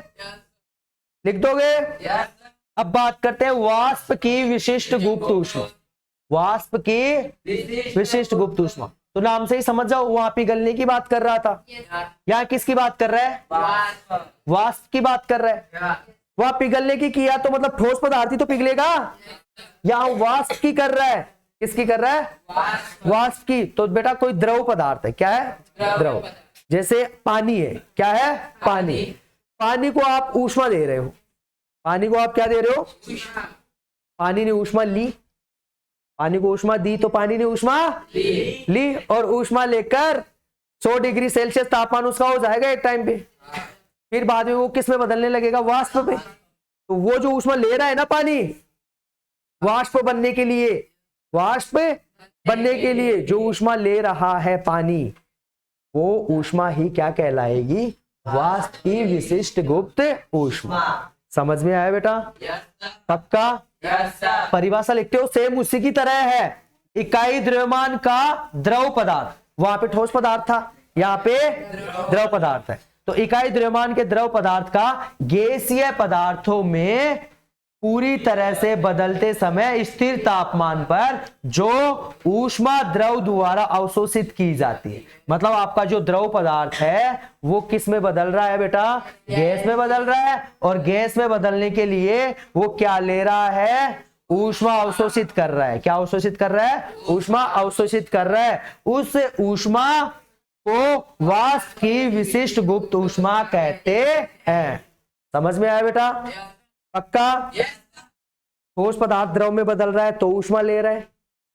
लिख दोगे? अब बात करते हैं वाष्प की विशिष्ट गुप्त ऊष्मा। वाष्प की विशिष्ट गुप्त ऊष्मा, तो नाम से ही समझ जाओ, वहां पिघलने की बात कर रहा था। यहाँ किसकी बात कर रहा है? वाष्प की बात कर रहा है। वहां पिघलने की किया तो मतलब ठोस पदार्थ ही तो पिघलेगा। यहाँ वाष्प की कर रहा है। किसकी कर रहा है? वाष्प की। तो बेटा कोई द्रव पदार्थ है। क्या है? द्रव। जैसे पानी है। क्या है? पानी। पानी को आप ऊष्मा दे रहे हो। पानी को आप क्या दे रहे हो? पानी ने ऊष्मा ली, पानी को ऊष्मा दी, तो पानी ने ऊष्मा ली और ऊष्मा लेकर 100 डिग्री सेल्सियस तापमान उसका हो जाएगा एक टाइम पे। फिर बाद में वो किस में बदलने लगेगा? वाष्प पे। तो वो जो ऊष्मा ले रहा है ना पानी, वाष्प बनने के लिए, वाष्प बनने के लिए जो ऊष्मा ले रहा है पानी, वो ऊष्मा ही क्या कहलाएगी? वाष्प की विशिष्ट गुप्त ऊष्मा। समझ में आया बेटा? पक्का? परिभाषा लिखते हो सेम उसी की तरह है। इकाई द्रव्यमान का द्रव पदार्थ, वहां पे ठोस पदार्थ था, यहाँ पे द्रव पदार्थ है। तो इकाई द्रव्यमान के द्रव पदार्थ का गैसीय पदार्थों में पूरी तरह से बदलते समय स्थिर तापमान पर जो ऊष्मा द्रव द्वारा अवशोषित की जाती है। मतलब आपका जो द्रव पदार्थ है वो किस में बदल रहा है बेटा? गैस में बदल रहा है। और गैस में बदलने के लिए वो क्या ले रहा है? ऊष्मा अवशोषित कर रहा है। क्या अवशोषित कर रहा है? ऊष्मा अवशोषित कर रहा है। उस ऊष्मा को वाष्प की विशिष्ट गुप्त ऊष्मा कहते हैं। समझ में आया बेटा? पक्का? ठोस पदार्थ द्रव में बदल रहा है तो ऊष्मा ले रहा है,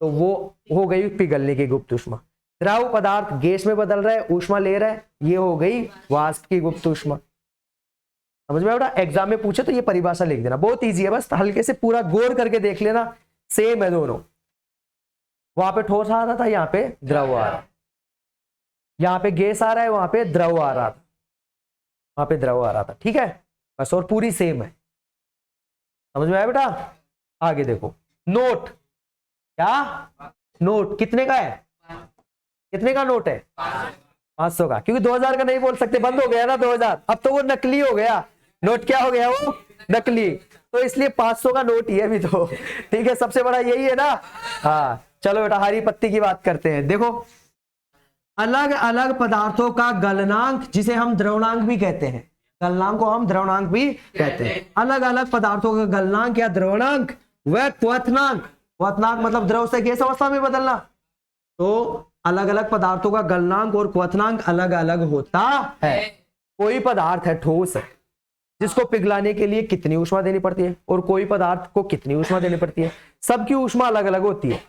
तो वो हो गई पिघलने की गुप्त ऊष्मा। द्रव पदार्थ गैस में बदल रहा है, ऊष्मा ले रहा है, ये हो गई वाष्प की गुप्त ऊष्मा। समझ में आया बेटा? एग्जाम में पूछे तो ये परिभाषा लिख देना, बहुत इजी है, बस हल्के से पूरा गौर करके देख लेना, सेम है दोनों। वहां पे ठोस आ रहा था, यहाँ पे द्रव आ रहा, यहाँ पे गैस आ रहा है, वहां पे द्रव आ रहा था, वहां पे द्रव आ रहा था। ठीक है बस, और पूरी सेम है। समझ में आया बेटा? आगे देखो, नोट। क्या नोट कितने का है? कितने का नोट है? 500 का, क्योंकि 2000 का नहीं बोल सकते, बंद हो गया ना 2000, अब तो वो नकली हो गया नोट। क्या हो गया वो? नकली। तो इसलिए 500 का नोट ही है अभी तो। ठीक है, सबसे बड़ा यही है ना। हाँ चलो बेटा, हरी पत्ती की बात करते हैं। देखो, अलग अलग पदार्थों का गलनांक, जिसे हम द्रवणांक भी कहते हैं, गलनांक को हम द्रवणांक भी कहते हैं। अलग अलग पदार्थों का गलनांक या द्रवणांक व क्वथनांक, क्वथनांक मतलब द्रव से गैस अवस्था में बदलना, तो अलग अलग पदार्थों का गलनांक और क्वथनांक अलग अलग होता है। कोई पदार्थ है ठोस है, जिसको पिघलाने के लिए कितनी ऊष्मा देनी पड़ती है, और कोई पदार्थ को कितनी ऊष्मा देनी पड़ती है। सबकी ऊष्मा अलग अलग होती है,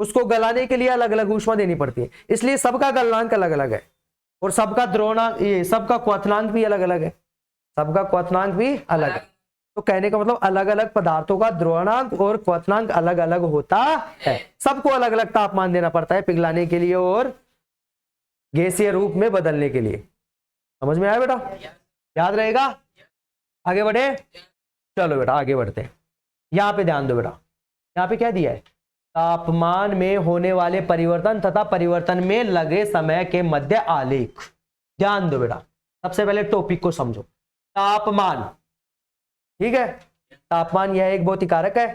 उसको गलाने के लिए अलग अलग ऊष्मा देनी पड़ती है, इसलिए सबका गलनांक अलग अलग है, और सबका द्रवणांक, ये सबका क्वथनांक भी अलग अलग है, सबका क्वथनांक भी अलग है। तो कहने का मतलब अलग अलग पदार्थों का द्रवणांक और क्वथनांक अलग अलग होता है। सबको अलग अलग तापमान देना पड़ता है पिघलाने के लिए और गैसीय रूप में बदलने के लिए। समझ में आया बेटा? याद रहेगा? आगे बढ़े? चलो बेटा आगे बढ़ते हैं। यहां पे ध्यान दो बेटा, यहां पे क्या दिया है? तापमान में होने वाले परिवर्तन तथा परिवर्तन में लगे समय के मध्य आलेख। ध्यान दो बेटा, सबसे पहले टॉपिक को समझो। तापमान, ठीक है, तापमान यह एक भौतिक कारक है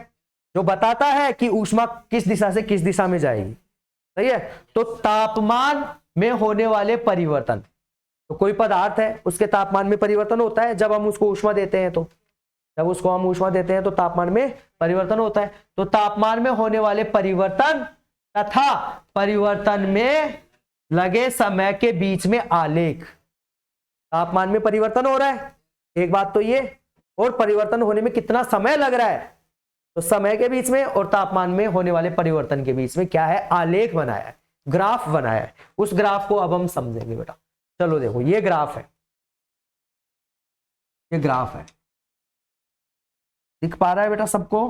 जो बताता है कि ऊष्मा किस दिशा से किस दिशा में जाएगी। सही है? तो तापमान में होने वाले परिवर्तन, तो कोई पदार्थ है उसके तापमान में परिवर्तन होता है जब हम उसको ऊष्मा देते हैं, तो जब उसको हम ऊष्मा देते हैं तो तापमान में परिवर्तन होता है। तो तापमान में होने वाले परिवर्तन तथा परिवर्तन में लगे समय के बीच में आलेख। तापमान में परिवर्तन हो रहा है, एक बात तो ये, और परिवर्तन होने में कितना समय लग रहा है, तो समय के बीच में और तापमान में होने वाले परिवर्तन के बीच में क्या है? आलेख बनाया है, ग्राफ बनाया है। उस ग्राफ को अब हम समझेंगे बेटा। चलो देखो, ये ग्राफ है, ये ग्राफ है, दिख पा रहा है बेटा सबको?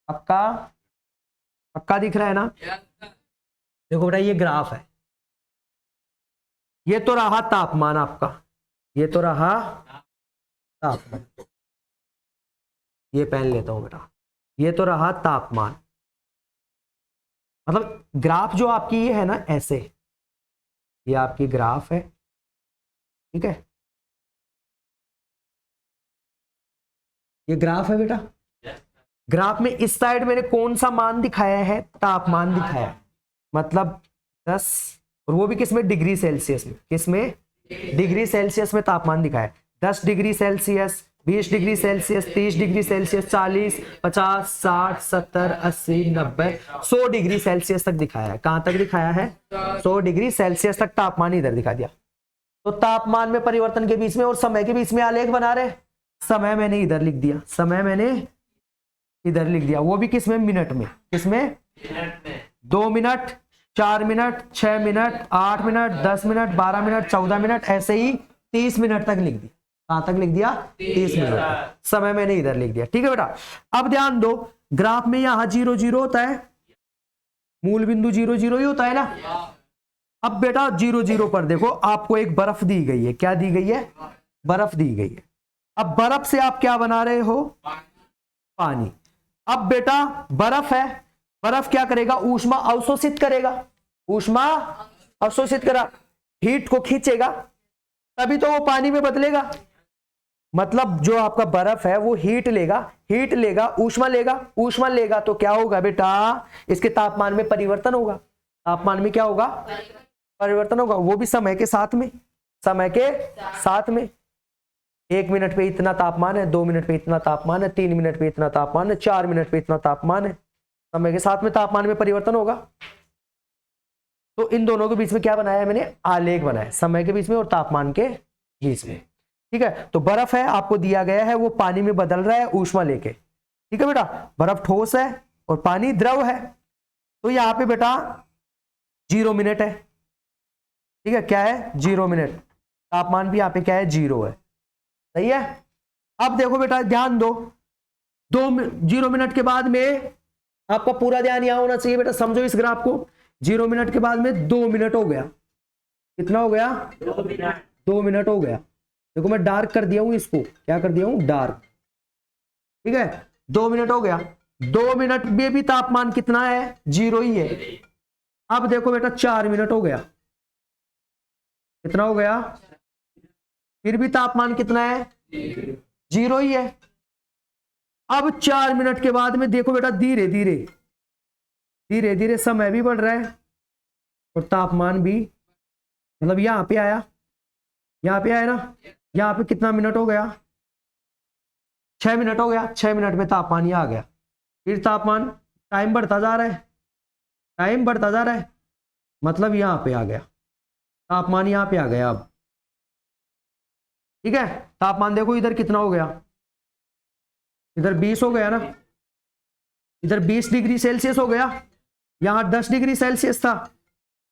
पक्का? पक्का दिख रहा है ना? देखो बेटा, ये ग्राफ है, ये तो रहा तापमान आपका, ये तो रहा तापमान, ये पहन लेता हूं बेटा, ये तो रहा तापमान। मतलब ग्राफ जो आपकी ये है ना, ऐसे, ये आपकी ग्राफ है, ठीक है, ये ग्राफ है बेटा। ग्राफ में इस साइड मैंने कौन सा मान दिखाया है? तापमान दिखाया है, मतलब 10, और वो भी किसमें? डिग्री सेल्सियस में। किसमें? डिग्री सेल्सियस में तापमान दिखाया है। 10 degree Celsius, 20 degree Celsius, 30 degree Celsius, 40, 50, 60, 70, 80, 90, 100 degree Celsius तक दिखाया है। कहां तक दिखाया है? 100 डिग्री सेल्सियस तक तापमान इधर दिखा दिया। तो तापमान में परिवर्तन के बीच में और समय के बीच में आलेख बना रहे। समय मैंने इधर लिख दिया, समय मैंने इधर लिख दिया, वो भी किसमें? मिनट में। किसमें? 2 minute, 4 minute, 6 minute, 8 minute, 10 minute, 12 minute, 14 minute, ऐसे ही 30 मिनट तक लिख दिया। कहां तक लिख दिया? 30 मिनट तक। समय मैंने इधर लिख दिया। ठीक है बेटा, अब ध्यान दो, ग्राफ में यहां 0 0 होता है, मूल बिंदु 0 0 ही होता है ना। अब बेटा 0 0 पर देखो, आपको एक बर्फ दी गई है। क्या दी गई है? बर्फ दी गई है। अब बर्फ से आप क्या बना रहे हो? पानी। अब बेटा बर्फ है, बर्फ क्या करेगा? ऊष्मा अवशोषित करेगा, ऊष्मा अवशोषित करा, हीट को खींचेगा, तभी तो वो पानी में बदलेगा। मतलब जो आपका बर्फ है वो हीट लेगा, हीट लेगा, ऊष्मा लेगा, ऊष्मा लेगा, तो क्या होगा बेटा? इसके तापमान में परिवर्तन होगा। तापमान में क्या होगा? परिवर्तन होगा, वो भी समय के साथ में, समय के साथ में। 1 मिनट पे इतना तापमान है, 2 मिनट पे इतना तापमान है, 3 मिनट पे इतना तापमान है, 4 मिनट पे इतना तापमान है। समय के साथ में तापमान में परिवर्तन होगा। तो इन दोनों के बीच में क्या बनाया है मैंने, आलेख बनाया, समय के बीच में और तापमान के बीच में। ठीक है, तो बर्फ है आपको दिया गया है, वो पानी में बदल रहा है ऊष्मा लेके। ठीक है बेटा, बर्फ ठोस है और पानी द्रव है। तो यहां पे बेटा 0 मिनट है। ठीक है, क्या है, 0 मिनट। तापमान भी यहां पे क्या है, 0 है। सही है। अब देखो बेटा ध्यान दो, 0 मिनट के बाद में आपका पूरा ध्यान यहां होना चाहिए बेटा, समझो इस ग्राफ को। 0 मिनट के बाद में 2 मिनट हो गया। कितना हो गया, 2 मिनट हो गया। देखो मैं डार्क कर दिया हूं इसको, क्या कर दिया हूं, डार्क। ठीक है, 2 मिनट हो गया। 2 मिनट में भी तापमान कितना है, 0 ही है। अब देखो बेटा 4 मिनट हो गया। कितना हो गया, फिर भी तापमान कितना है, 0 ही है। अब 4 मिनट के बाद में देखो बेटा धीरे धीरे धीरे धीरे समय भी बढ़ रहा है और तापमान भी, मतलब यहां पे आया, यहां पे आया ना, यहां पे कितना मिनट हो गया, 6 मिनट हो गया। 6 मिनट में तापमान ये आ गया। फिर तापमान, टाइम बढ़ता जा रहा है, टाइम बढ़ता जा रहा है, मतलब यहां पे आ गया तापमान, यहां पे आ गया। अब ठीक है, तापमान देखो इधर कितना हो गया, इधर 20 हो गया ना, इधर 20 डिग्री सेल्सियस हो गया। यहां 10 डिग्री सेल्सियस था,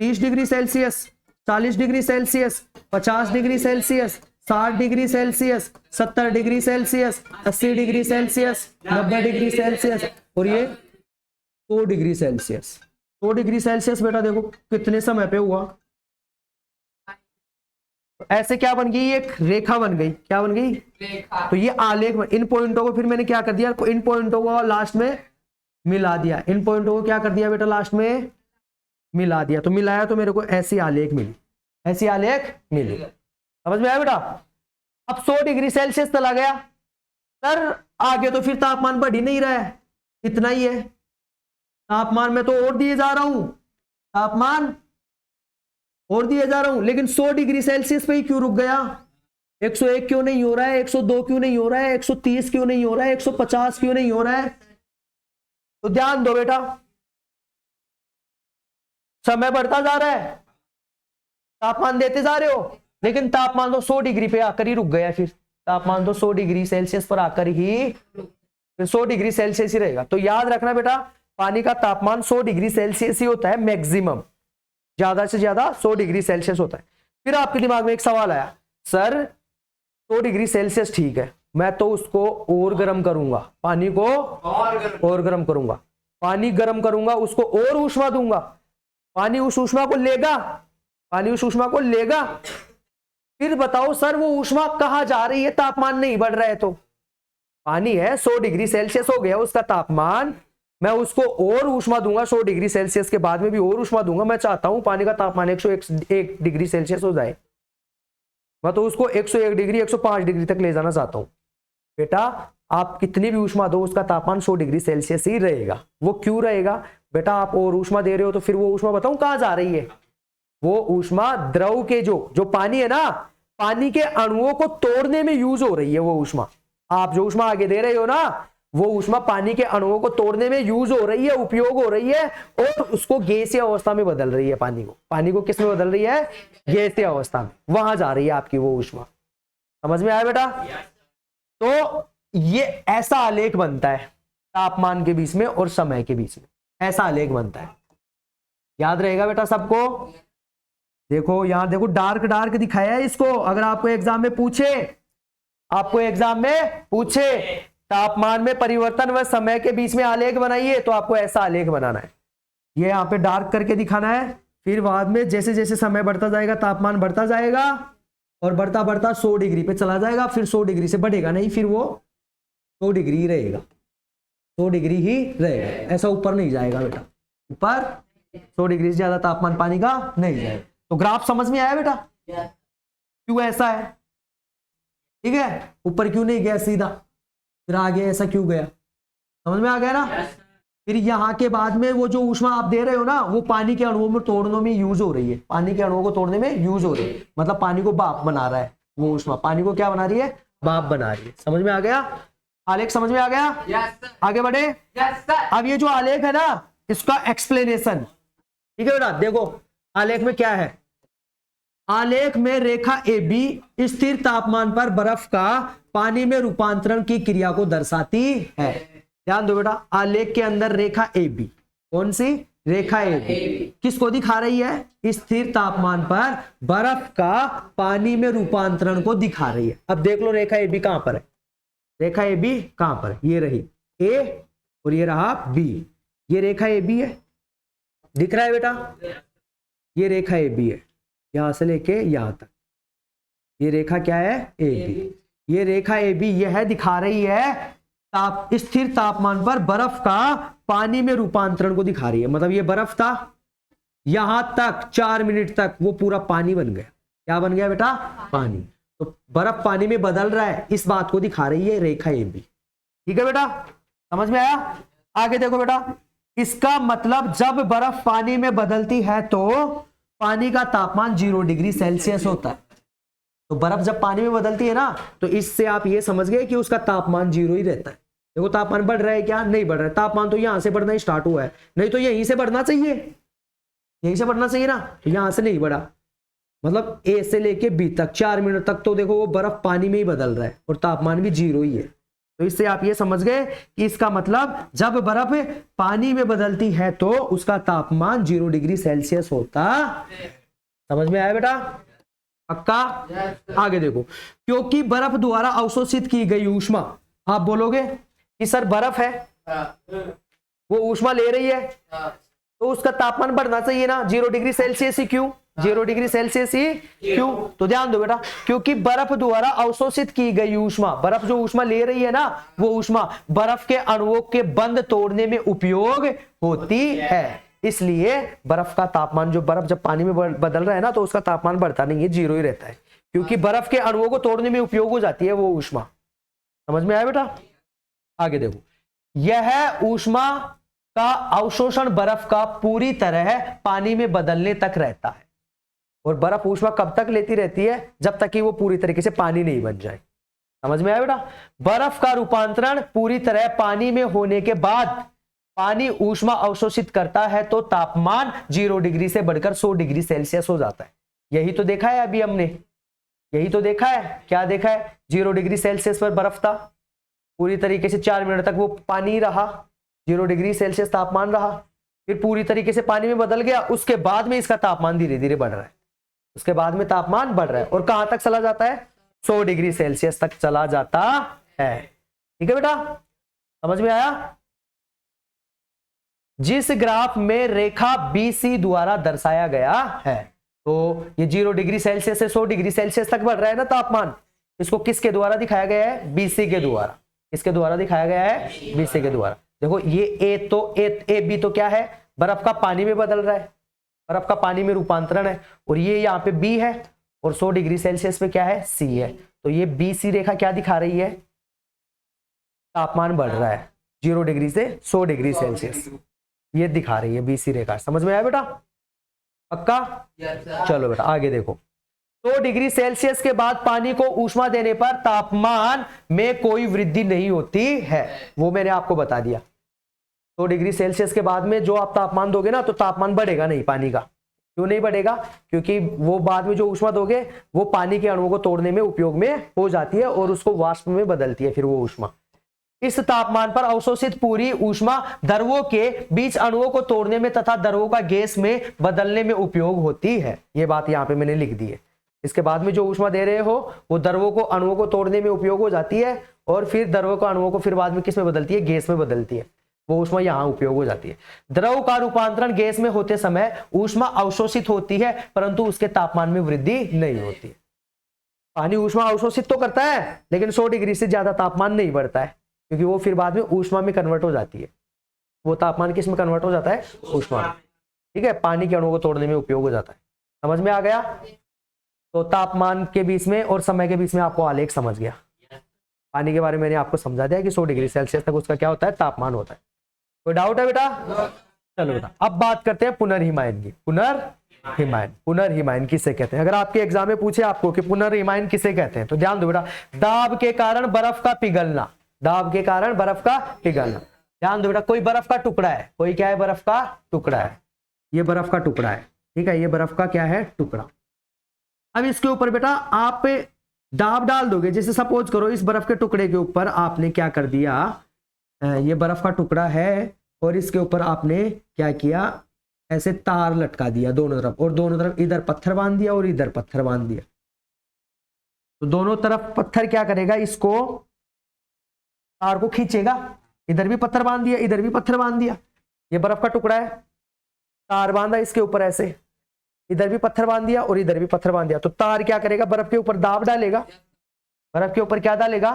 30 degree Celsius, 40 degree Celsius, 50 degree Celsius, 60 degree Celsius, 70 degree Celsius, 80 degree Celsius, 90 degree Celsius, और ये 100 डिग्री सेल्सियस। 100 डिग्री सेल्सियस बेटा देखो कितने समय पे हुआ। ऐसे क्या बन गई, एक रेखा बन गई। क्या बन गई, रेखा। तो ये आलेख, इन पॉइंटों को फिर मैंने क्या कर दिया, इन पॉइंटों को लास्ट में मिला दिया। इन पॉइंटों को क्या कर दिया बेटा, लास्ट में मिला दिया। तो मिलाया तो मेरे को ऐसी आलेख मिली, ऐसी आलेख मिली। समझ में आया बेटा। अब 100 डिग्री सेल्सियस चला गया सर, आगे तो फिर तापमान बढ़ ही नहीं रहा है, इतना ही है। तापमान में तो और दिए जा रहा हूं, तापमान और दिए जा रहा हूं, लेकिन 100 डिग्री सेल्सियस पे ही क्यों रुक गया। 101 क्यों नहीं हो रहा है, 102 क्यों नहीं हो रहा है, 130 क्यों नहीं हो रहा है, 150 क्यों नहीं हो रहा है। तो ध्यान दो बेटा, समय बढ़ता जा रहा है, तापमान देते जा रहे हो, लेकिन तापमान तो 100 डिग्री पे आकर ही रुक गया। फिर तापमान तो 100 डिग्री सेल्सियस पर आकर ही, फिर 100 डिग्री सेल्सियस ही रहेगा। तो याद रखना बेटा, पानी का तापमान 100 डिग्री सेल्सियस ही होता है मैक्सिमम, ज्यादा से ज्यादा 100 डिग्री सेल्सियस होता है। फिर आपके दिमाग में एक सवाल आया, सर 100 डिग्री सेल्सियस ठीक है, मैं तो उसको और गर्म करूंगा, पानी को और गर्म करूंगा, पानी गर्म करूंगा, उसको और ऊष्मा दूंगा, पानी उस ऊष्मा को लेगा, पानी उस ऊष्मा को लेगा। फिर बताओ सर वो ऊष्मा कहां जा रही है, तापमान नहीं बढ़ रहा है तो। पानी है 100 डिग्री सेल्सियस हो गया उसका तापमान, मैं उसको और ऊष्मा दूंगा, 100 डिग्री सेल्सियस के बाद में भी और ऊष्मा दूंगा। मैं चाहता हूं पानी का तापमान 101 डिग्री सेल्सियस हो जाए, मैं तो उसको 101 डिग्री 105 डिग्री तक ले जाना चाहता हूं। बेटा आप कितनी भी ऊष्मा दो, उसका तापमान 100 डिग्री सेल्सियस ही रहेगा। वो क्यों रहेगा बेटा, आप और ऊष्मा दे रहे हो तो फिर वो ऊष्मा बताऊं कहां जा रही है, वो ऊष्मा द्रव के जो पानी है ना, पानी के अणुओं को तोड़ने में यूज हो रही है। वो ऊष्मा, आप जो ऊष्मा आगे दे रहे हो ना, वो ऊष्मा पानी के अणुओं को तोड़ने में यूज हो रही है, उपयोग हो रही है, और उसको गैसीय अवस्था में बदल रही है। पानी को किस में बदल रही है, गैसीय अवस्था में, वहां जा रही है आपकी वो ऊष्मा। समझ में आया बेटा। तो ये ऐसा आलेख बनता है तापमान के बीच में और समय के बीच में, ऐसा आलेख बनता है। याद रहेगा बेटा सबको। देखो यहां देखो डार्क डार्क दिखाया है इसको। अगर आपको एग्जाम में पूछे, आपको एग्जाम में पूछे तापमान में परिवर्तन व समय के बीच में आलेख बनाइए, तो आपको ऐसा आलेख बनाना है। ये यहाँ पे डार्क करके दिखाना है। फिर बाद में जैसे जैसे समय बढ़ता जाएगा तापमान बढ़ता जाएगा और बढ़ता बढ़ता 100 डिग्री पे चला जाएगा। फिर 100 डिग्री से बढ़ेगा नहीं, फिर वो 100 डिग्री ही रहेगा, 100 डिग्री ही रहेगा, ऐसा ऊपर नहीं जाएगा बेटा। ऊपर 100 डिग्री से ज्यादा तापमान पानी का नहीं जाएगा। तो ग्राफ समझ में आया बेटा, क्यों ऐसा है, ठीक है। ऊपर क्यों नहीं गया सीधा, फिर आगे ऐसा क्यों गया, समझ में आ गया ना। फिर यहाँ के बाद में वो जो ऊष्मा आप दे रहे हो ना, वो पानी के अणुओं में तोड़ने में यूज हो रही है, पानी के अणुओं को तोड़ने में यूज हो रही है, मतलब पानी को भाप बना रहा है वो ऊष्मा। पानी को क्या बना रही है, भाप बना रही है। समझ में आ गया? आलेख समझ में आ गया? Yes, sir. आगे बढ़े। Yes, sir. अब ये जो आलेख है ना, इसका एक्सप्लेनेशन, ठीक है बेटा। देखो आलेख में क्या है। आलेख में रेखा ए बी स्थिर तापमान पर बर्फ का पानी में रूपांतरण की क्रिया को दर्शाती है। ध्यान दो बेटा, आलेख के अंदर रेखा ए बी, कौन सी रेखा ए बी, किसको दिखा रही है? स्थिर तापमान पर बर्फ का पानी में रूपांतरण को दिखा रही है। अब देख लो रेखा ए बी कहां पर है। रेखा ए बी कहां पर है? ये रही ए और ये रहा बी। ये रेखा ए बी है, दिख रहा है बेटा? ये रेखा ए बी है, यहां से लेके यहां तक। ये रेखा क्या है? A B. ये रेखा ए बी यह दिखा रही है स्थिर तापमान पर बर्फ का पानी में रूपांतरण को दिखा रही है। मतलब ये बर्फ था, यहां तक 4 मिनट तक वो पूरा पानी बन गया। क्या बन गया बेटा? पानी। तो बर्फ पानी में बदल रहा है, इस बात को दिखा रही है रेखा ए बी। ठीक है बेटा, समझ में आया? आगे देखो बेटा, इसका मतलब जब बर्फ पानी में बदलती है तो पानी का तापमान 0 डिग्री सेल्सियस होता है। तो बर्फ जब पानी में बदलती है ना, तो इससे आप ये समझ गए कि उसका तापमान 0 ही रहता है। देखो तापमान बढ़ रहा है क्या? नहीं बढ़ रहा है। तापमान तो यहां से बढ़ना स्टार्ट हुआ है, नहीं तो यहीं से बढ़ना चाहिए, यहीं से बढ़ना चाहिए ना, तो यहां से नहीं बढ़ा। मतलब ए से लेके बी तक 4 मिनट तक तो देखो वो बर्फ पानी में ही बदल रहा है और तापमान भी 0 ही है। तो इससे आप ये समझ गए कि इसका मतलब जब बर्फ पानी में बदलती है तो उसका तापमान 0 डिग्री सेल्सियस होता। समझ में आया बेटा? पक्का? आगे देखो, क्योंकि बर्फ द्वारा अवशोषित की गई ऊष्मा, आप बोलोगे कि सर बर्फ है, वो ऊष्मा ले रही है, तो उसका तापमान बढ़ना चाहिए ना, 0 डिग्री सेल्सियस ही क्यों? 0 डिग्री सेल्सियस ही क्यों? तो ध्यान दो बेटा, क्योंकि बर्फ द्वारा अवशोषित की गई ऊष्मा, बर्फ जो ऊष्मा ले रही है ना, वो ऊष्मा बर्फ के अणुओं के बंध तोड़ने में उपयोग होती है। इसलिए बर्फ का तापमान, जो बर्फ जब पानी में बदल रहा है ना, तो उसका तापमान बढ़ता नहीं है, 0 ही रहता है, क्योंकि बर्फ के अणुओं को तोड़ने में उपयोग हो जाती है वो ऊष्मा। समझ में आया बेटा? आगे देखो, यह ऊष्मा का अवशोषण बर्फ का पूरी तरह पानी में बदलने तक रहता है। और बर्फ ऊष्मा कब तक लेती रहती है? जब तक कि वो पूरी तरीके से पानी नहीं बन जाए। समझ में आया बेटा? बर्फ का रूपांतरण पूरी तरह पानी में होने के बाद पानी ऊष्मा अवशोषित करता है तो तापमान 0 डिग्री से बढ़कर 100 डिग्री सेल्सियस हो जाता है। यही तो देखा है अभी हमने, यही तो देखा है। क्या देखा है? 0 डिग्री सेल्सियस पर बर्फ था, पूरी तरीके से 4 मिनट तक वो पानी रहा, 0 डिग्री सेल्सियस तापमान रहा, फिर पूरी तरीके से पानी में बदल गया। उसके बाद में इसका तापमान धीरे धीरे बढ़ रहा है, उसके बाद में तापमान बढ़ रहा है और कहां तक चला जाता है? 100 डिग्री सेल्सियस तक चला जाता है। ठीक है बेटा, समझ में आया? जिस ग्राफ में रेखा BC द्वारा दर्शाया गया है, तो ये 0 डिग्री सेल्सियस से 100 डिग्री सेल्सियस तक बढ़ रहा है ना तापमान, इसको किसके द्वारा दिखाया गया है? BC के द्वारा। किसके द्वारा दिखाया गया है? BC के द्वारा। देखो ये ए बी तो क्या है? बर्फ का पानी में बदल रहा है, बर्फ का पानी में रूपांतरण है, और ये यहाँ पे बी है और 100 डिग्री सेल्सियस पे क्या है? सी है। तो ये BC रेखा क्या दिखा रही है? तापमान बढ़ रहा है 0 डिग्री से 100 डिग्री सेल्सियस, ये दिखा रही है BC रेखा। समझ में आया बेटा? पक्का? चलो बेटा आगे देखो, 100 डिग्री सेल्सियस के बाद पानी को ऊष्मा देने पर तापमान में कोई वृद्धि नहीं होती है, वो मैंने आपको बता दिया। 100 डिग्री सेल्सियस के बाद में जो आप तापमान दोगे ना, तो तापमान बढ़ेगा नहीं पानी का। क्यों नहीं बढ़ेगा? क्योंकि वो बाद में जो ऊष्मा दोगे वो पानी के अणुओं को तोड़ने में उपयोग में हो जाती है और उसको वाष्प में बदलती है फिर वो ऊष्मा। इस तापमान पर अवशोषित पूरी ऊष्मा द्रवों के बीच अणुओं को तोड़ने में तथा द्रवों का गैस में बदलने में उपयोग होती है। ये बात यहाँ पे मैंने लिख दी है। इसके बाद में जो ऊष्मा दे रहे हो वो द्रवों को अणुओं को तोड़ने में उपयोग हो जाती है और फिर द्रवों को अणुओं को फिर बाद में किस में बदलती है? गैस में बदलती है। वो ऊष्मा यहाँ उपयोग हो जाती है। द्रव का रूपांतरण गैस में होते समय ऊष्मा अवशोषित होती है परंतु उसके तापमान में वृद्धि नहीं होती है। पानी ऊष्मा अवशोषित तो करता है लेकिन 100 डिग्री से ज्यादा तापमान नहीं बढ़ता है, क्योंकि वो फिर बाद में ऊष्मा में कन्वर्ट हो जाती है। वो तापमान किस में कन्वर्ट हो जाता है? ऊष्मा में। ठीक है, पानी के अणुओं को तोड़ने में उपयोग हो जाता है। समझ में आ गया? तो तापमान के बीच में और समय के बीच में आपको आलेख समझ गया। पानी के बारे में मैंने आपको समझा दिया कि 100 डिग्री सेल्सियस तक उसका क्या होता है? तापमान होता है। कोई डाउट है बेटा? चलो बेटा अब बात करते हैं पुनर्हिमायन की। हिमायन। पुनर्हिमायन किसे कहते हैं? अगर आपके एग्जाम में पूछे आपको कि पुनर्हिमायन किसे कहते हैं तो ध्यान दो बेटा, दाब के कारण बर्फ का पिघलना, दाब के कारण बर्फ का पिघलना। ध्यान दो बेटा, कोई बर्फ का टुकड़ा है, कोई क्या है, बर्फ का टुकड़ा है, ये बर्फ का टुकड़ा है, ठीक है, ये बर्फ का क्या है, टुकड़ा। अब इसके ऊपर बेटा आप दाब डाल दोगे, जैसे सपोज करो इस बर्फ के टुकड़े के ऊपर आपने क्या कर दिया, ये बर्फ का टुकड़ा है और इसके ऊपर आपने क्या किया, ऐसे तार लटका दिया दोनों तरफ, और दोनों तरफ इधर पत्थर बांध दिया और इधर पत्थर बांध दिया। तो दोनों तरफ पत्थर क्या करेगा, इसको तार को खींचेगा, इधर भी पत्थर बांध दिया, इधर भी पत्थर बांध दिया, ये बर्फ का टुकड़ा है, तार बांधा इसके ऊपर ऐसे, इधर भी पत्थर बांध दिया और इधर भी पत्थर बांध दिया। तो तार क्या करेगा, बर्फ के ऊपर दाब डालेगा, बर्फ के ऊपर क्या डालेगा,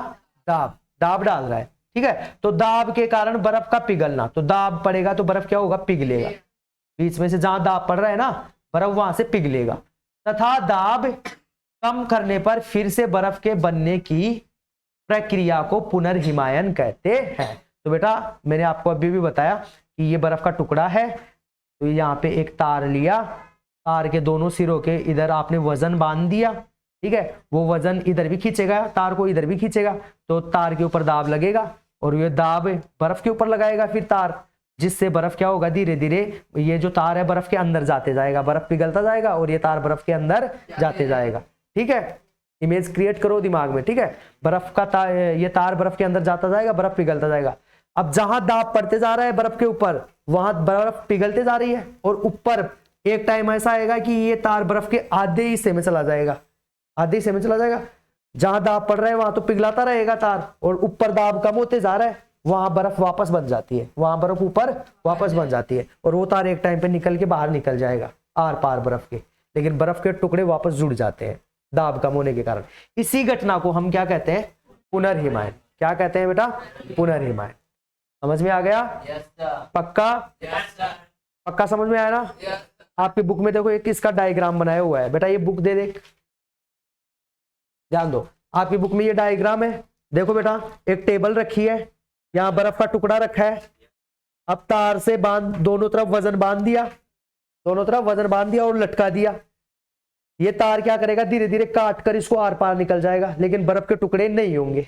दाब, दाब डाल रहा है, ठीक है। तो दाब के कारण बर्फ का पिघलना, तो दाब पड़ेगा तो बर्फ क्या होगा, पिघलेगा, बीच में से जहां दाब पड़ रहा है ना बर्फ वहां से पिघलेगा। तथा दाब कम करने पर फिर से बर्फ के बनने की प्रक्रिया को पुनर्हिमायन कहते हैं। तो बेटा मैंने आपको अभी भी बताया कि ये बर्फ का टुकड़ा है, तो यहाँ पे एक तार लिया, तार के दोनों सिरों के इधर आपने वजन बांध दिया, ठीक है, वो वजन इधर भी खींचेगा, तार को इधर भी खींचेगा, तो तार के ऊपर दाब लगेगा और ये दाब बर्फ के ऊपर लगाएगा फिर तार, जिससे बर्फ क्या होगा, धीरे धीरे ये जो तार है बर्फ के अंदर जाते जाएगा, बर्फ पिघलता जाएगा और ये तार बर्फ के अंदर जाते जाएगा, ठीक है। इमेज क्रिएट करो दिमाग में, ठीक है, बर्फ का ये तार बर्फ के अंदर जाता जाएगा, बर्फ पिघलता जाएगा। अब जहां दाब पड़ते जा रहा है बर्फ के ऊपर, वहां बर्फ पिघलते जा रही है, और ऊपर एक टाइम ऐसा आएगा कि ये तार बर्फ के आधे हिस्से में चला जाएगा, आधे हिस्से में चला जाएगा। जहां दाब पड़ रहा है वहां तो पिघलाता रहेगा तार, और ऊपर दाब कम होते जा रहा है, वहां बर्फ वापस बन जाती है, वहां बर्फ ऊपर वापस बन जाती है, और वो तार एक टाइम पे निकल के बाहर निकल जाएगा आर पार बर्फ के, लेकिन बर्फ के टुकड़े वापस जुड़ जाते हैं दाब कम होने के कारण। इसी घटना को हम क्या कहते हैं, पुनर्हिमायन। क्या कहते हैं बेटा, पुनर्हिमायन। समझ में आ गया? पक्का? पक्का समझ में आया ना? आपकी बुक में देखो एक इसका डायग्राम बनाया हुआ है, बेटा ये बुक दे देख, ध्यान दो, आपकी बुक में ये डायग्राम है, देखो बेटा एक टेबल रखी है, यहाँ बर्फ का टुकड़ा रखा है, अब तार से बांध, दोनों तरफ वजन बांध दिया, दोनों तरफ वजन बांध दिया और लटका दिया। ये तार क्या करेगा, धीरे धीरे काट कर इसको आर पार निकल जाएगा, लेकिन बर्फ के टुकड़े नहीं होंगे।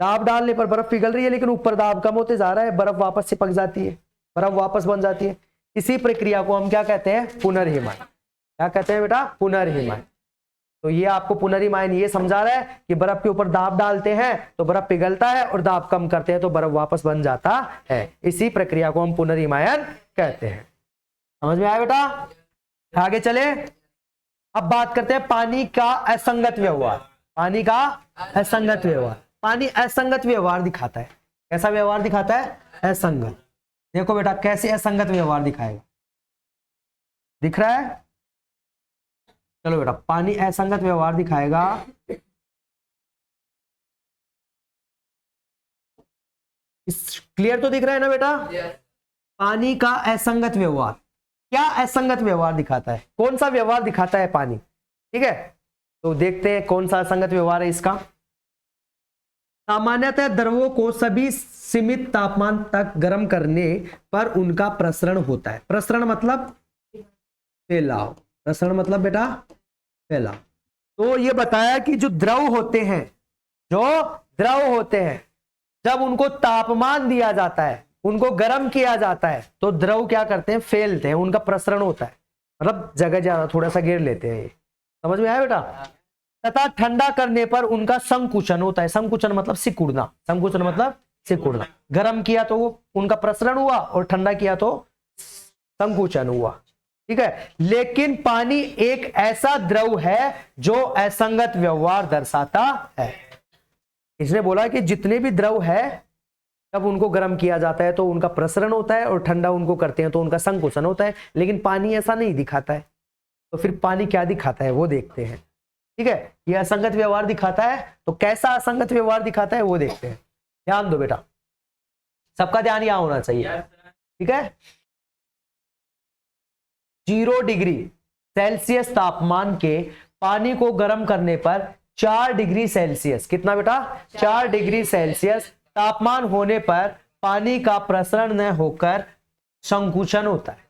दाब डालने पर बर्फ पिघल रही है, लेकिन ऊपर दाब कम होते जा रहा है, बर्फ वापस चिपक जाती है, बर्फ वापस बन जाती है। इसी प्रक्रिया को हम क्या कहते हैं, पुनर्हिमायन। क्या कहते हैं बेटा, पुनर्हिमायन। तो ये आपको पुनर्हिमायन ये समझा रहा है कि बर्फ के ऊपर दाब डालते हैं तो बर्फ पिघलता है, और दाब कम करते हैं तो बर्फ वापस बन जाता है। इसी प्रक्रिया को हम पुनर्हिमायन कहते हैं। समझ में आया बेटा? आगे चले, अब बात करते हैं पानी का असंगत व्यवहार। पानी का असंगत व्यवहार, पानी असंगत व्यवहार दिखाता है। कैसा व्यवहार दिखाता है, असंगत। देखो बेटा कैसे असंगत व्यवहार दिखाएगा, दिख रहा है? चलो बेटा, पानी असंगत व्यवहार दिखाएगा। क्लियर तो दिख रहा है ना बेटा? पानी का असंगत व्यवहार, क्या असंगत व्यवहार दिखाता है, कौन सा व्यवहार दिखाता है पानी, ठीक है। तो देखते हैं कौन सा असंगत व्यवहार है इसका। सामान्यतः द्रवों को सभी सीमित तापमान तक गर्म करने पर उनका प्रसरण होता है। प्रसरण मतलब फैलाव, प्रसरण मतलब बेटा फैलाव। तो ये बताया कि जो द्रव होते हैं, जो द्रव होते हैं, जब उनको तापमान दिया जाता है, उनको गर्म किया जाता है, तो द्रव क्या करते हैं, फैलते हैं, उनका प्रसरण होता है, मतलब जगह ज्यादा थोड़ा सा घेर लेते हैं। ये समझ में आया बेटा? तथा ठंडा करने पर उनका संकुचन होता है। संकुचन मतलब सिकुड़ना, संकुचन मतलब सिकुड़ना। गर्म किया तो उनका प्रसरण हुआ, और ठंडा किया तो संकुचन हुआ, ठीक है। लेकिन पानी एक ऐसा द्रव है जो असंगत व्यवहार दर्शाता है। इसने बोला कि जितने भी द्रव है, जब उनको गर्म किया जाता है तो उनका प्रसरण होता है, और ठंडा उनको करते हैं तो उनका संकुचन होता है। लेकिन पानी ऐसा नहीं दिखाता है। तो फिर पानी क्या दिखाता है वो देखते हैं, ठीक है। यह असंगत व्यवहार दिखाता है, तो कैसा असंगत व्यवहार दिखाता है वो देखते हैं। ध्यान दो बेटा, सबका ध्यान यहां होना चाहिए, ठीक है। 0 डिग्री सेल्सियस तापमान के पानी को गर्म करने पर 4 डिग्री सेल्सियस, कितना बेटा, 4 डिग्री सेल्सियस तापमान होने पर पानी का प्रसरण न होकर संकुचन होता है।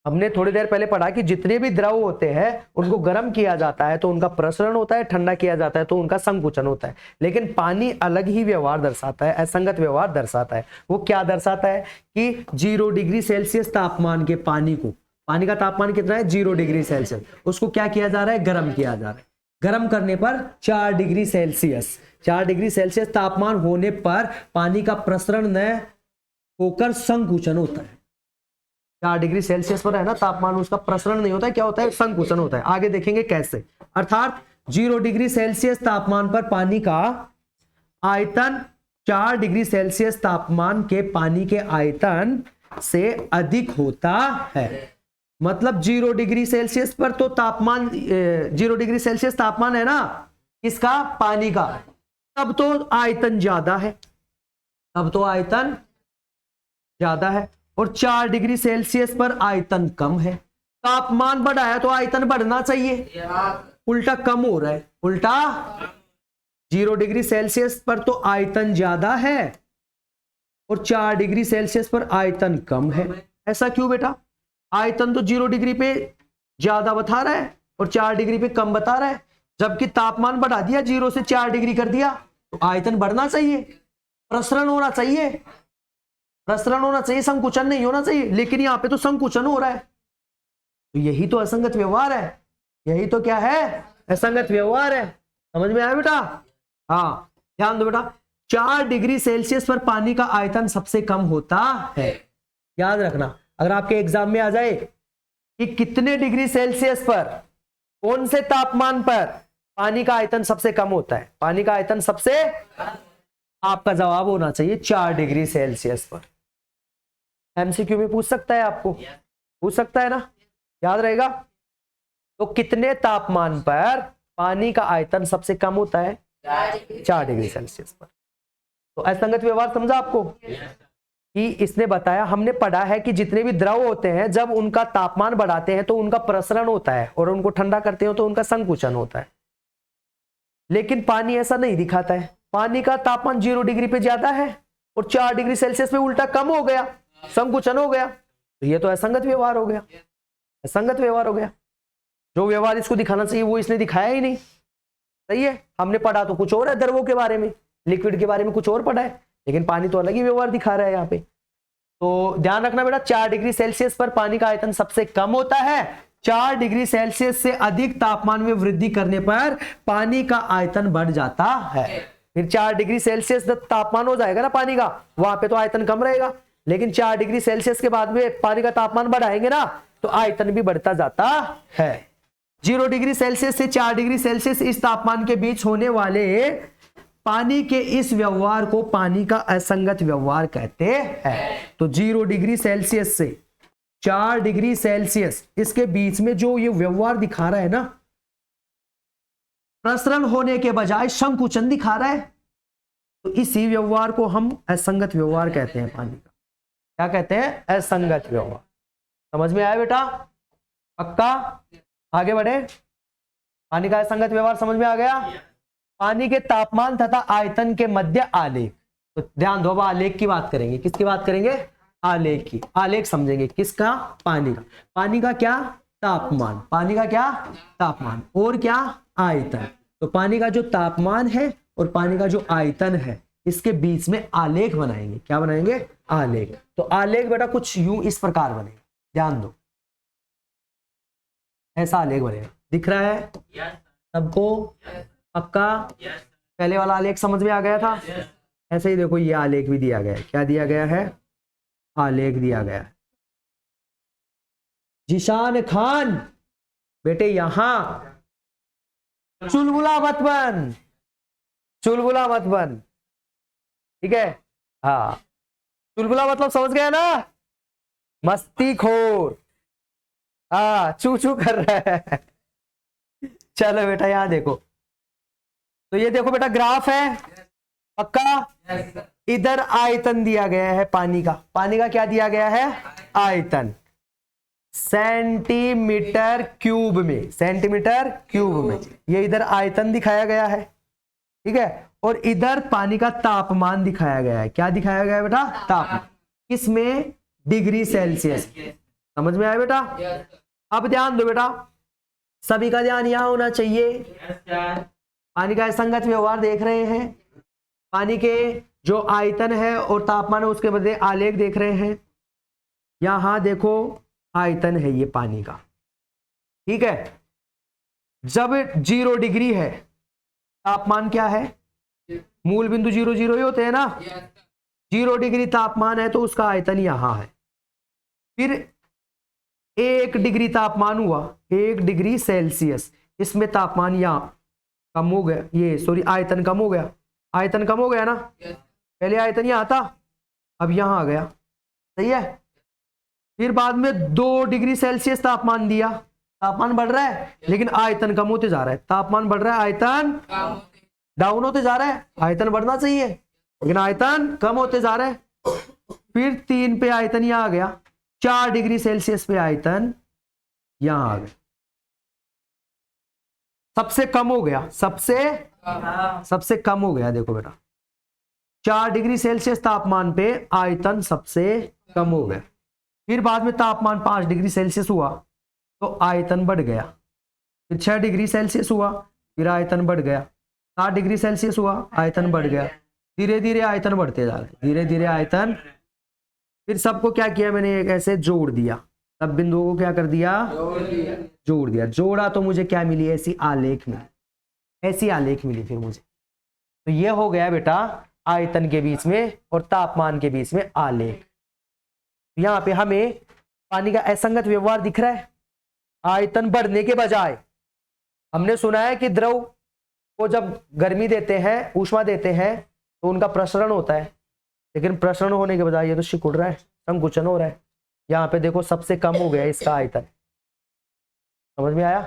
हमने थोड़ी देर पहले पढ़ा कि जितने भी द्रव होते हैं उनको गर्म किया जाता है तो उनका प्रसरण होता है, ठंडा किया जाता है तो उनका संकुचन होता है। लेकिन पानी अलग ही व्यवहार दर्शाता है, असंगत व्यवहार दर्शाता है। वो क्या दर्शाता है कि 0 डिग्री सेल्सियस तापमान के पानी को, पानी का तापमान कितना है 0 डिग्री सेल्सियस, उसको क्या किया जा रहा है, गर्म किया जा रहा है। गर्म करने पर 4 डिग्री सेल्सियस, 4 डिग्री सेल्सियस तापमान होने पर पानी का प्रसरण न होकर संकुचन होता है। 4 डिग्री सेल्सियस पर है ना तापमान, उसका प्रसरण नहीं होता है, क्या होता है, संकुचन होता है। आगे देखेंगे कैसे। अर्थात 0 डिग्री सेल्सियस तापमान पर पानी का आयतन 4 डिग्री सेल्सियस तापमान के पानी के आयतन से अधिक होता है। मतलब 0 डिग्री सेल्सियस पर तो तापमान 0 डिग्री सेल्सियस तापमान है ना इसका, पानी का, तब तो आयतन ज्यादा है, तब तो आयतन ज्यादा है। और 4 डिग्री सेल्सियस पर आयतन कम है। तापमान बढ़ा है तो आयतन बढ़ना चाहिए, उल्टा कम हो रहा है, उल्टा 0 डिग्री सेल्सियस पर तो आयतन ज्यादा है और 4 डिग्री सेल्सियस पर आयतन कम है। ऐसा क्यों बेटा? आयतन तो 0 डिग्री पे ज्यादा बता रहा है और 4 डिग्री पे कम बता रहा है, जबकि तापमान बढ़ा दिया 0 से 4 डिग्री कर दिया तो आयतन बढ़ना चाहिए, प्रसरण होना चाहिए, प्रसरण होना चाहिए, संकुचन नहीं होना चाहिए। लेकिन यहां पे तो संकुचन हो रहा है, तो यही तो असंगत व्यवहार है, यही तो क्या है, असंगत व्यवहार है। समझ में आया बेटा? हाँ ध्यान दो बेटा, 4 डिग्री सेल्सियस पर पानी का आयतन सबसे कम होता है। याद रखना, अगर आपके एग्जाम में आ जाए कि कितने डिग्री सेल्सियस पर, कौन से तापमान पर पानी का आयतन सबसे कम होता है, पानी का आयतन सबसे, आपका जवाब होना चाहिए 4 डिग्री सेल्सियस पर। एमसीक्यू में पूछ सकता है, आपको पूछ सकता है ना, याद रहेगा। तो कितने तापमान पर पानी का आयतन सबसे कम होता है? 4 डिग्री सेल्सियस पर। तो असंगत व्यवहार समझा आपको कि इसने बताया, हमने पढ़ा है कि जितने भी द्रव होते हैं जब उनका तापमान बढ़ाते हैं तो उनका प्रसरण होता है और उनको ठंडा करते हो तो उनका संकुचन होता है। लेकिन पानी ऐसा नहीं दिखाता है, पानी का तापमान 0 डिग्री पे ज्यादा है और 4 डिग्री सेल्सियस पे उल्टा कम हो गया, संकुचन हो गया। तो ये तो असंगत व्यवहार हो गया, असंगत व्यवहार हो गया। जो व्यवहार इसको दिखाना चाहिए वो इसने दिखाया ही नहीं। सही है, हमने पढ़ा तो कुछ और है, द्रवों के बारे में, लिक्विड के बारे में कुछ और पढ़ा है, लेकिन पानी तो अलग ही व्यवहार दिखा रहा है यहाँ पे। तो ध्यान रखना बेटा, 4 डिग्री सेल्सियस पर पानी का आयतन सबसे कम होता है। 4 डिग्री सेल्सियस से अधिक तापमान में वृद्धि करने पर पानी का आयतन बढ़ जाता है। फिर 4 डिग्री सेल्सियस तापमान हो जाएगा ना पानी का, वहां पे तो आयतन कम रहेगा, लेकिन 4 डिग्री सेल्सियस के बाद में पानी का तापमान बढ़ाएंगे ना तो आयतन भी बढ़ता जाता है। 0 डिग्री सेल्सियस से 4 डिग्री सेल्सियस इस तापमान के बीच होने वाले पानी के इस व्यवहार को पानी का असंगत व्यवहार कहते हैं। तो 0 डिग्री सेल्सियस से 4 डिग्री सेल्सियस इसके बीच में जो ये व्यवहार दिखा रहा है ना, प्रसरण होने के बजाय संकुचन दिखा रहा है, तो इसी व्यवहार को हम असंगत व्यवहार कहते हैं। पानी का क्या कहते हैं? असंगत व्यवहार। समझ में आया बेटा? पक्का? आगे बढ़े। पानी का असंगत व्यवहार समझ में आ गया। पानी के तापमान तथा आयतन के मध्य आलेख। तो ध्यान दो, अब आलेख की बात करेंगे। किसकी बात करेंगे? आलेख की। आलेख समझेंगे किसका? पानी का। पानी का क्या? तापमान। पानी का क्या? तापमान। और क्या? आयतन। तो पानी का जो तापमान है और पानी का जो आयतन है, इसके बीच में आलेख बनाएंगे। क्या बनाएंगे? आलेख। तो आलेख बेटा कुछ यूं इस प्रकार बनेगा, ध्यान दो, ऐसा आलेख बनेगा। दिख रहा है सबको? पक्का? पहले वाला आलेख समझ में आ गया था? ऐसे ही देखो, ये आलेख भी दिया गया है। क्या दिया गया है? आलेख दिया गया है। जिशान खान बेटे यहां चुलबुला मत बन, चुलबुला मत बन, ठीक है? हाँ, चुलबुला मतलब समझ गया ना, मस्तीखोर। हाँ, चू चू कर रहा है। चलो बेटा यहां देखो, तो ये देखो बेटा ग्राफ है, पक्का? इधर आयतन दिया गया है पानी का। पानी का क्या दिया गया है? आयतन सेंटीमीटर क्यूब में, सेंटीमीटर क्यूब में। ये इधर आयतन दिखाया गया है, ठीक है? और इधर पानी का तापमान दिखाया गया है। क्या दिखाया गया है बेटा? तापमान। किसमें? Degree Celsius. समझ में आया बेटा? अब ध्यान दो बेटा, सभी का ध्यान यहां होना चाहिए। पानी का असंगत व्यवहार देख रहे हैं, पानी के जो आयतन है और तापमान है उसके बदले आलेख देख रहे हैं। यहां देखो आयतन है ये पानी का, ठीक है। जब 0 डिग्री है तापमान क्या है, मूल बिंदु 0 0 ही होते हैं ना। 0 डिग्री तापमान है तो उसका आयतन यहां है। फिर 1 डिग्री तापमान हुआ, 1 डिग्री सेल्सियस, इसमें तापमान यहां कम हो गया, ये सॉरी आयतन कम हो गया, आयतन कम हो गया ना। पहले आयतन यहां था, अब यहां आ गया, सही है। फिर बाद में 2 डिग्री सेल्सियस तापमान दिया, तापमान बढ़ रहा है लेकिन आयतन कम होते जा रहा है। तापमान बढ़ रहा है, आयतन डाउन होते जा रहा है। आयतन बढ़ना चाहिए लेकिन आयतन कम होते जा रहा है। फिर 3 पे आयतन यहां आ गया, 4 डिग्री सेल्सियस पे आयतन यहां आ गया, सबसे कम हो गया, सबसे कम हो गया। देखो बेटा 4 डिग्री सेल्सियस तापमान पे आयतन सबसे कम हो गया। फिर बाद में तापमान 5 डिग्री सेल्सियस हुआ तो आयतन बढ़ गया। फिर 6 डिग्री सेल्सियस हुआ, फिर आयतन बढ़ गया। 7 डिग्री सेल्सियस हुआ, आयतन बढ़ गया। धीरे धीरे आयतन बढ़ते जा रहे, धीरे धीरे आयतन। फिर सबको क्या किया मैंने, एक ऐसे जोड़ दिया, सब बिंदुओं को क्या कर दिया, जोड़ दिया। जोड़ा तो मुझे क्या मिली, ऐसी आलेख मिली, ऐसी आलेख मिली फिर मुझे। तो ये हो गया बेटा आयतन के बीच में और तापमान के बीच में आलेख। यहां पे हमें पानी का असंगत व्यवहार दिख रहा है। आयतन बढ़ने के बजाय, हमने सुना है कि द्रव को जब गर्मी देते हैं, ऊष्मा देते हैं तो उनका प्रसरण होता है, लेकिन प्रसरण होने के बजाय ये तो सिकुड़ रहा है, संकुचन हो रहा है। यहाँ पे देखो सबसे कम हो गया इसका आयतन, समझ में आया।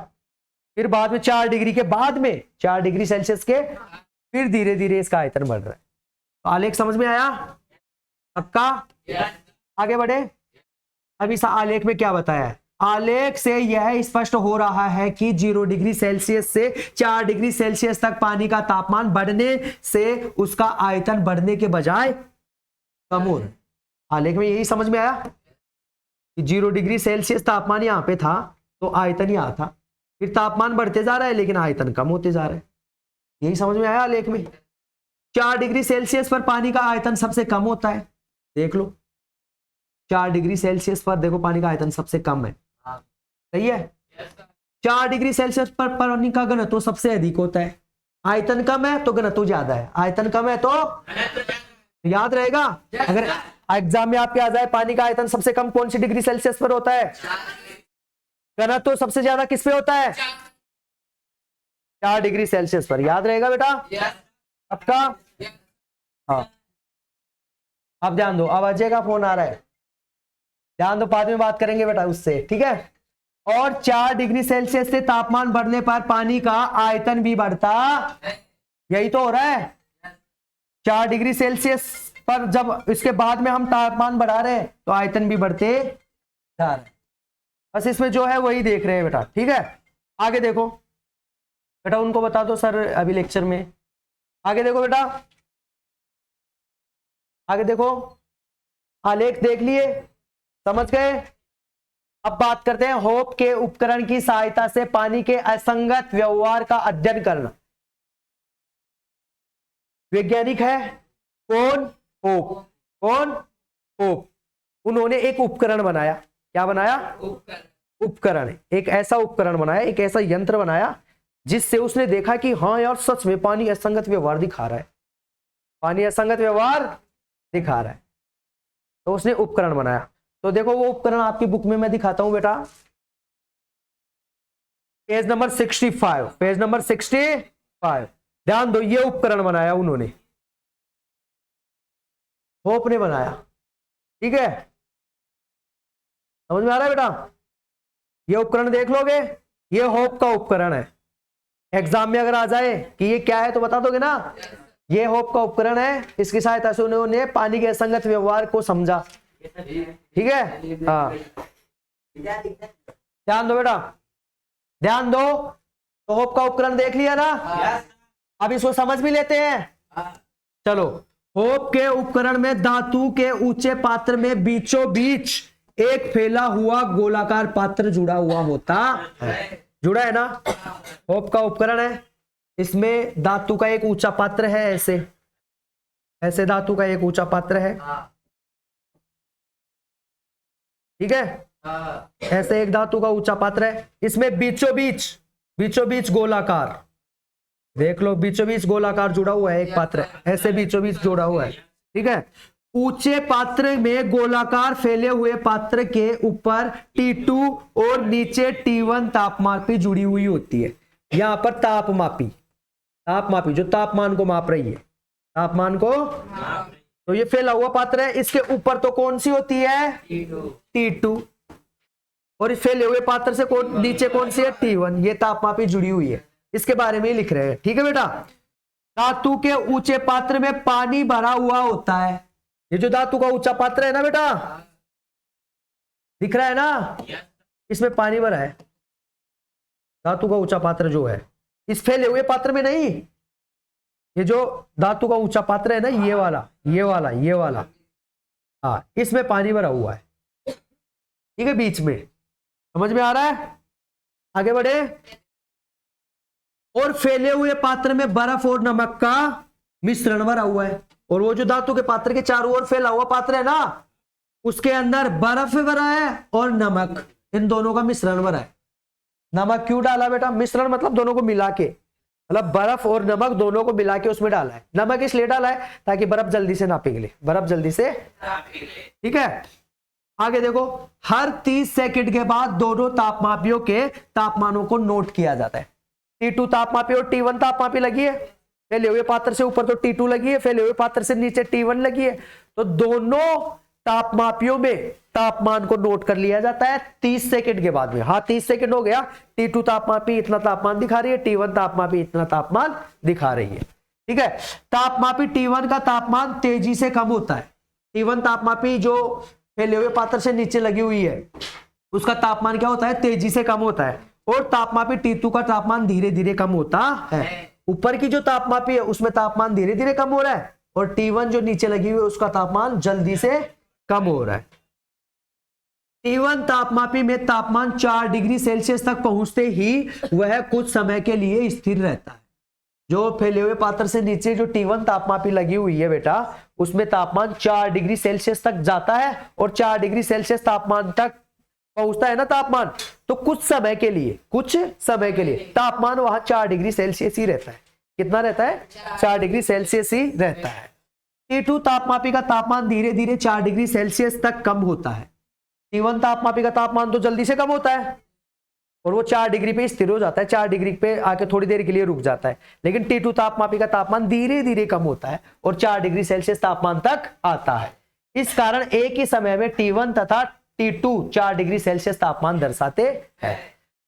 फिर बाद में 4 डिग्री के बाद में, 4 डिग्री सेल्सियस के फिर धीरे धीरे इसका आयतन बढ़ रहा है। तो आलेख समझ में आया पक्का? आगे बढ़े। अब इस आलेख में क्या बताया है, आलेख से यह स्पष्ट हो रहा है कि 0 डिग्री सेल्सियस से 4 डिग्री सेल्सियस तक पानी का तापमान बढ़ने से उसका आयतन बढ़ने के बजाय कम हो रहा है। आलेख में यही समझ में आया कि 0 डिग्री सेल्सियस तापमान यहां पे था तो आयतन यहां था, फिर तापमान बढ़ते जा रहा है लेकिन आयतन कम होते जा रहा है। यही समझ में आया आलेख में। 4 डिग्री सेल्सियस पर पानी का आयतन सबसे कम होता है, देख लो 4 डिग्री सेल्सियस पर देखो पानी का आयतन सबसे कम है, सही है। 4 डिग्री सेल्सियस पर पानी का घनत्व सबसे अधिक होता है। आयतन कम है तो घनत्व ज्यादा है, आयतन कम है तो याद रहेगा। अगर एग्जाम में आपके आ जाए पानी का आयतन सबसे कम कौन सी डिग्री सेल्सियस पर होता है, घनत्व सबसे ज्यादा किस पे होता है, 4 डिग्री सेल्सियस पर। याद रहेगा बेटा आपका? हाँ। अब ध्यान दो, अब अजय का फोन आ रहा है, ध्यान दो, बाद में बात करेंगे बेटा उससे, ठीक है। और 4 डिग्री सेल्सियस से तापमान बढ़ने पर पानी का आयतन भी बढ़ता, यही तो हो रहा है। 4 डिग्री सेल्सियस पर जब इसके बाद में हम तापमान बढ़ा रहे हैं तो आयतन भी बढ़ते जा रहे हैं। बस इसमें जो है वही देख रहे हैं बेटा, ठीक है। आगे देखो बेटा, उनको बता दो सर अभी लेक्चर में। आगे देखो बेटा, आगे देखो, आलेख देख लिए, समझ गए। अब बात करते हैं होप के उपकरण की सहायता से पानी के असंगत व्यवहार का अध्ययन करना। वैज्ञानिक है कौन, होप। कौन, होप। उन्होंने एक उपकरण बनाया, क्या बनाया, उपकरण। एक ऐसा उपकरण बनाया, एक ऐसा यंत्र बनाया जिससे उसने देखा कि हाँ यार सच में पानी असंगत व्यवहार दिखा रहा है, पानी असंगत व्यवहार दिखा रहा है। तो उसने उपकरण बनाया। तो देखो वो उपकरण आपकी बुक में मैं दिखाता हूं बेटा, पेज नंबर 65, पेज नंबर 65। ध्यान दो, ये उपकरण बनाया उन्होंने, होप ने बनाया, ठीक है। समझ में आ रहा है बेटा? ये उपकरण देख लोगे, ये होप का उपकरण है। एग्जाम में अगर आ जाए कि ये क्या है तो बता दोगे ना, ये होप का उपकरण है। इसकी सहायता से उन्होंने पानी के असंगत व्यवहार को समझा, ठीक है। हाँ, ध्यान दो बेटा, ध्यान दो। तो होप का उपकरण देख लिया ना, अब इसको समझ भी लेते हैं। चलो, होप के उपकरण में धातु के ऊंचे पात्र में बीचों बीच एक फैला हुआ गोलाकार पात्र जुड़ा हुआ होता है। जुड़ा है ना। होप का उपकरण है, इसमें धातु का एक ऊंचा पात्र है, ऐसे ऐसे धातु का एक ऊंचा पात्र है, ठीक है। ऐसे एक धातु का ऊंचा पात्र है, इसमें बीचों बीच गोलाकार, देख लो बीचों बीच गोलाकार जुड़ा हुआ है एक पात्र, ऐसे बीचों बीच जुड़ा हुआ है, ठीक है। ऊंचे पात्र में गोलाकार फैले हुए पात्र के ऊपर T2 और नीचे T1 तापमापी जुड़ी हुई होती है। यहां पर तापमापी जो तापमान को माप रही है, तापमान को, तो ये फैला हुआ पात्र है, इसके ऊपर तो कौन सी होती है, T2, और इस फैले हुए पात्र से नीचे कौन सी है, T1। ये तापमापी जुड़ी हुई है, इसके बारे में ही लिख रहे हैं, ठीक है बेटा। धातु के ऊंचे पात्र में पानी भरा हुआ होता है। ये जो धातु का ऊंचा पात्र है ना बेटा, दिख रहा है ना, इसमें पानी भरा है। धातु का ऊंचा पात्र जो है, इस फैले हुए पात्र में नहीं, ये जो धातु का ऊंचा पात्र है ना, ये वाला, हाँ, इसमें पानी भरा हुआ है, ठीक है, बीच में। समझ में आ रहा है, आगे बढ़े। और फैले हुए पात्र में बर्फ और नमक का मिश्रण भरा हुआ है। और वो जो धातु के पात्र के चारों ओर फैला हुआ पात्र है ना, उसके अंदर बर्फ भरा है और नमक, इन दोनों का मिश्रण भरा है। नमक क्यों डाला बेटा, मिश्रण मतलब दोनों को मिला के, मतलब बर्फ और नमक दोनों को मिला के उसमें डाला है। नमक इसलिए डाला है ताकि बर्फ जल्दी से ना पिघले, ठीक है। आगे देखो, हर 30 सेकंड के बाद दोनों तापमापियों के तापमानों को नोट किया जाता है। T2 तापमापी और T1 तापमापी लगी है, फैले हुए पात्र से ऊपर तो T2 लगी है, फैले हुए पात्र से नीचे T1 लगी है, तो दोनों तापमापियों में तापमान को नोट कर लिया जाता है 30 सेकंड के बाद में। हाँ, 30 सेकंड हो गया, T2 तापमापी इतना तापमान दिखा रही है, T1 तापमापी इतना तापमान दिखा रही है, ठीक है। तापमापी T1 का तापमान तेजी से कम होता है। T1 तापमापी जो फैले हुए पात्र से नीचे लगी हुई है, उसका तापमान क्या होता है, तेजी से कम होता है। और तापमापी T2 का तापमान धीरे धीरे कम होता है। ऊपर की जो तापमापी है उसमें तापमान धीरे धीरे कम हो रहा है, और T1 जो नीचे लगी हुई है उसका तापमान जल्दी से कम हो रहा है। T1 तापमापी में तापमान 4 डिग्री सेल्सियस तक पहुंचते ही वह कुछ समय के लिए स्थिर रहता है। जो फैले हुए पात्र से नीचे जो T1 तापमापी लगी हुई है बेटा, उसमें तापमान 4 डिग्री सेल्सियस तक जाता है, और 4 डिग्री सेल्सियस तापमान तक पहुंचता है ना तापमान, तो कुछ समय के लिए तापमान वहां 4 डिग्री सेल्सियस ही रहता है। कितना रहता है, 4 डिग्री सेल्सियस ही रहता है। T2 तापमापी का तापमान धीरे धीरे 4 डिग्री सेल्सियस तक कम होता है। T1 तापमापी का तापमान तो जल्दी से कम होता है और वो 4 डिग्री पे स्थिर हो जाता है, 4 डिग्री पे आके थोड़ी देर के लिए रुक जाता है। लेकिन T2 तापमापी का तापमान धीरे धीरे कम होता है और 4 डिग्री सेल्सियस तापमान तक आता है। इस कारण एक ही समय में T1 तथा T2 4 डिग्री सेल्सियस तापमान दर्शाते हैं।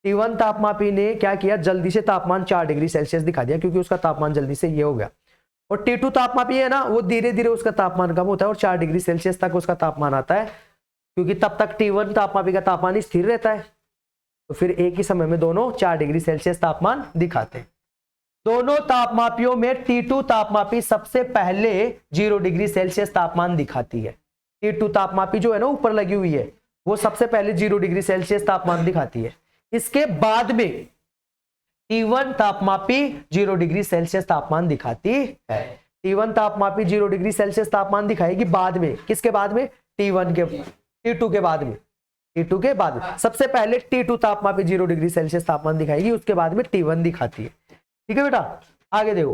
T1 तापमापी ने क्या किया, जल्दी से तापमान 4 डिग्री सेल्सियस दिखा दिया, क्योंकि उसका तापमान जल्दी से ये हो गया। और T2 तापमापी है ना, वो धीरे धीरे उसका तापमान कम होता है और 4 डिग्री सेल्सियस तक उसका तापमान आता है, क्योंकि तब तक T1 तापमापी का तापमान स्थिर रहता है। तो फिर एक ही समय में दोनों 4 डिग्री सेल्सियस तापमान दिखाते हैं। दोनों तापमापियों में T2 तापमापी सबसे पहले 0 डिग्री सेल्सियस तापमान दिखाती है। T2 तापमापी जो है ना ऊपर लगी हुई है, वो सबसे पहले 0 डिग्री सेल्सियस तापमान दिखाती है। इसके बाद में T1 तापमापी 0 डिग्री सेल्सियस तापमान दिखाती है। T1 तापमापी 0 डिग्री सेल्सियस तापमान दिखाएगी बाद में, किसके बाद में, T2 के बाद में। T2 के बाद में सबसे पहले T2 तापमापी 0 डिग्री सेल्सियस तापमान दिखाएगी, उसके बाद में T1 दिखाती है। ठीक है बेटा, आगे देखो।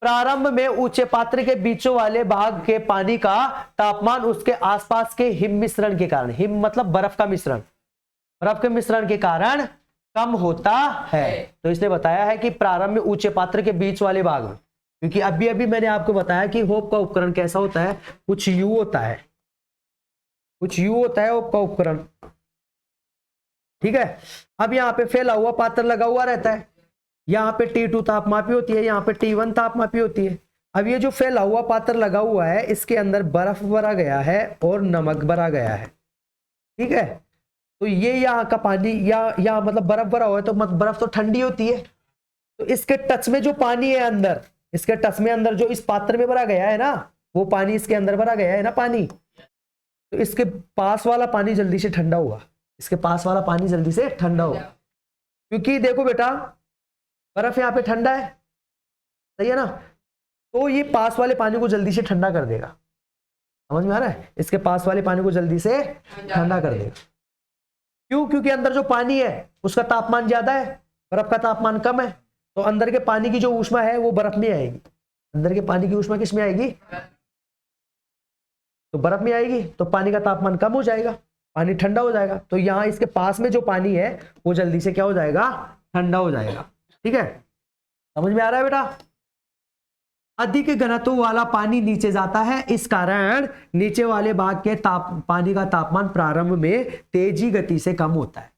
प्रारंभ में ऊंचे पात्र के बीचों वाले भाग के पानी का तापमान उसके आसपास के हिम मिश्रण के कारण, हिम मतलब बर्फ का मिश्रण, बर्फ के मिश्रण के कारण कम होता है। तो इसने बताया है कि प्रारंभ में ऊंचे पात्र के बीच वाले भाग में, क्योंकि अभी अभी मैंने आपको बताया कि होप का उपकरण कैसा होता है, कुछ यू होता है, कुछ यू होता है होप का उपकरण। ठीक है, अब यहाँ पे फैला हुआ पात्र लगा हुआ रहता है, यहाँ पे T2 तापमापी होती है, यहाँ पे T1 तापमापी होती है। अब ये जो फैला हुआ पात्र लगा हुआ है, इसके अंदर बर्फ भरा गया है और नमक भरा गया है। ठीक है, तो ये यहाँ का पानी यहाँ मतलब बर्फ भरा हुआ है, तो बर्फ तो ठंडी होती है, तो इसके टच में जो पानी है अंदर, इसके टच में अंदर जो इस पात्र में भरा गया है ना, वो पानी इसके अंदर भरा गया है ना पानी, तो इसके पास वाला पानी जल्दी से ठंडा होगा, इसके पास वाला पानी जल्दी से ठंडा होगा, क्योंकि देखो बेटा बर्फ यहाँ पे ठंडा है, सही है ना, तो ये पास वाले पानी को जल्दी से ठंडा कर देगा। समझ में आ रहा है, इसके पास वाले पानी को जल्दी से ठंडा कर देगा। क्यों? क्योंकि अंदर जो पानी है उसका तापमान ज्यादा है, बर्फ का तापमान कम है, तो अंदर के पानी की जो ऊष्मा है वो बर्फ में आएगी। अंदर के पानी की ऊष्मा किस में आएगी? तो बर्फ में आएगी, तो पानी का तापमान कम हो जाएगा, पानी ठंडा हो जाएगा। तो यहाँ इसके पास में जो पानी है वो जल्दी से क्या हो जाएगा? ठंडा हो जाएगा। ठीक है, समझ में आ रहा है बेटा? अधिक घनत्व वाला पानी नीचे जाता है, इस कारण नीचे वाले भाग के पानी का तापमान प्रारंभ में तेजी गति से कम होता है।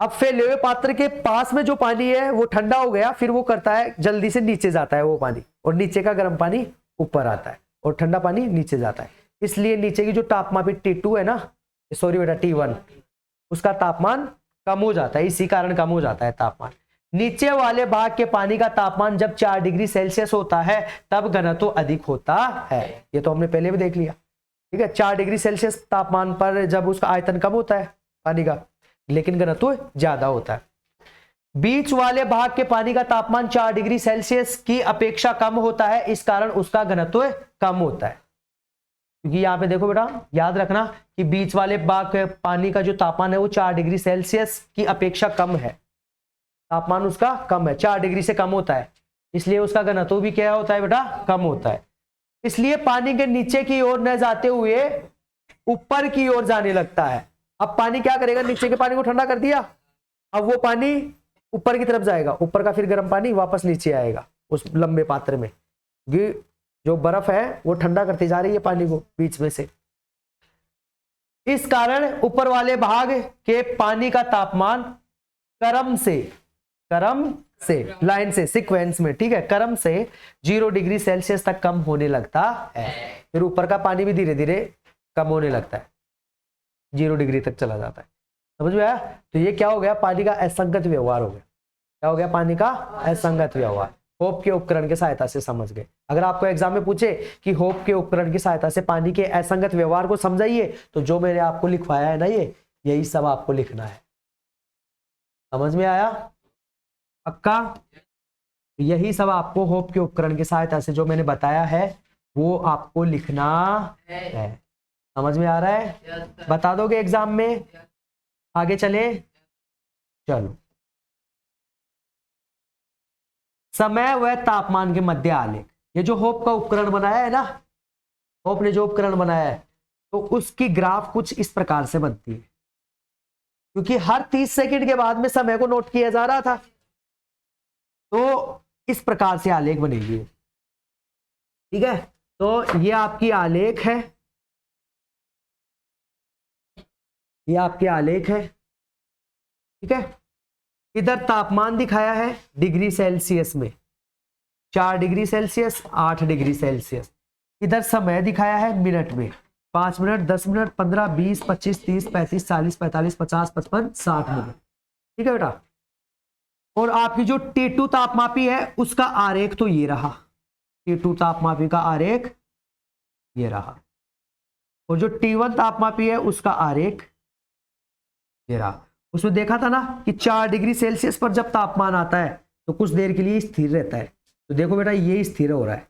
अब फैले हुए पात्र के पास में जो पानी है वो ठंडा हो गया, फिर वो करता है जल्दी से नीचे जाता है वो पानी, और नीचे का गर्म पानी ऊपर आता है और ठंडा पानी नीचे जाता है। इसलिए नीचे की जो तापमापी T2 है ना, सॉरी बेटा T1, उसका तापमान कम हो जाता है, इसी कारण कम हो जाता है तापमान। नीचे वाले भाग के पानी का तापमान जब 4 डिग्री सेल्सियस होता है तब घनत्व अधिक होता है। ये तो हमने पहले भी देख लिया। ठीक है, 4 डिग्री सेल्सियस तापमान पर जब उसका आयतन कम होता है पानी का, लेकिन घनत्व ज्यादा होता है। बीच वाले भाग के पानी का तापमान 4 डिग्री सेल्सियस की अपेक्षा कम होता है, इस कारण उसका घनत्व कम होता है। क्योंकि यहाँ पे देखो बेटा, याद रखना कि बीच वाले भाग के पानी का जो तापमान है वो 4 डिग्री सेल्सियस की अपेक्षा कम है, तापमान उसका कम है, 4 डिग्री से कम होता है, इसलिए उसका घनत्व भी क्या होता है बेटा? कम होता है। इसलिए पानी के नीचे की ओर न जाते हुए ऊपर की ओर जाने लगता है। अब पानी क्या करेगा? नीचे के पानी को ठंडा कर दिया, अब वो पानी ऊपर की तरफ जाएगा, ऊपर का फिर गर्म पानी वापस नीचे आएगा उस लंबे पात्र में। जो बर्फ है वो ठंडा करती जा रही है पानी को बीच में से। इस कारण ऊपर वाले भाग के पानी का तापमान क्रम से लाइन से सीक्वेंस में, ठीक है, क्रम से 0 डिग्री सेल्सियस तक कम होने लगता है। फिर ऊपर का पानी भी धीरे धीरे कम होने लगता है, 0 डिग्री तक चला जाता है। समझ में आया? तो ये क्या हो गया? पानी का असंगत व्यवहार हो गया। क्या हो गया? पानी का असंगत व्यवहार। होप के उपकरण की सहायता से समझ गए। अगर आपको एग्जाम में पूछे कि होप के उपकरण की सहायता से पानी के असंगत व्यवहार को समझाइए, तो जो मैंने आपको लिखवाया है ना, यही सब आपको लिखना है। समझ में आया? पक्का? यही सब आपको होप के उपकरण की सहायता से जो मैंने बताया है वो आपको लिखना है। समझ में आ रहा है? बता दोगे एग्जाम में? आगे चले, चलो। समय व तापमान के मध्य आलेख। ये जो होप का उपकरण बनाया है ना, होप ने जो उपकरण बनाया है, तो उसकी ग्राफ कुछ इस प्रकार से बनती है, क्योंकि हर 30 सेकंड के बाद में समय को नोट किया जा रहा था, तो इस प्रकार से आलेख बनेगी। ठीक है, तो ये आपकी आलेख है, ये आपके आलेख है। ठीक है, इधर तापमान दिखाया है डिग्री सेल्सियस में, 4 डिग्री सेल्सियस, 8 डिग्री सेल्सियस। इधर समय दिखाया है मिनट में, 5 मिनट, 10 मिनट, 15, 20, 25, 30, 35, 40, 45, 50, 55, 60 मिनट। ठीक है बेटा, और आपकी जो T2 तापमापी है उसका आरेख तो ये रहा, T2 तापमापी का आरेख ये रहा, और जो T1 तापमापी है उसका आरेख ये रहा। उसमें देखा था ना कि 4 डिग्री सेल्सियस पर जब तापमान आता है तो कुछ देर के लिए स्थिर रहता है। तो देखो बेटा, ये स्थिर हो रहा है,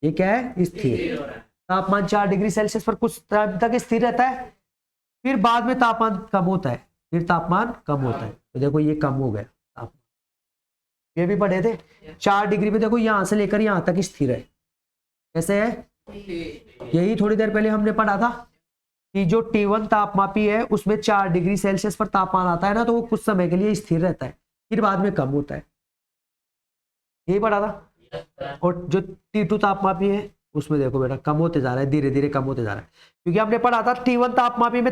ये क्या है? स्थिर। तापमान 4 डिग्री सेल्सियस पर कुछ टाइम तक स्थिर रहता है, फिर बाद में तापमान कम होता है, फिर तापमान कम होता है। तो देखो ये कम हो गया तापमान, ये भी पढ़े थे। 4 डिग्री में देखो यहां से लेकर यहां तक स्थिर है। कैसे है? यही थोड़ी देर पहले हमने पढ़ा था कि जो T1 तापमापी है उसमें 4 डिग्री सेल्सियस पर तापमान आता है ना, तो वो कुछ समय के लिए स्थिर रहता है, फिर बाद में कम होता है, यही पढ़ा था। और जो T2 तापमापी है उसमें देखो बेटा कम होते जा रहा है, धीरे धीरे कम होते जा रहा है, क्योंकि हमने पढ़ा था T1 तापमापी में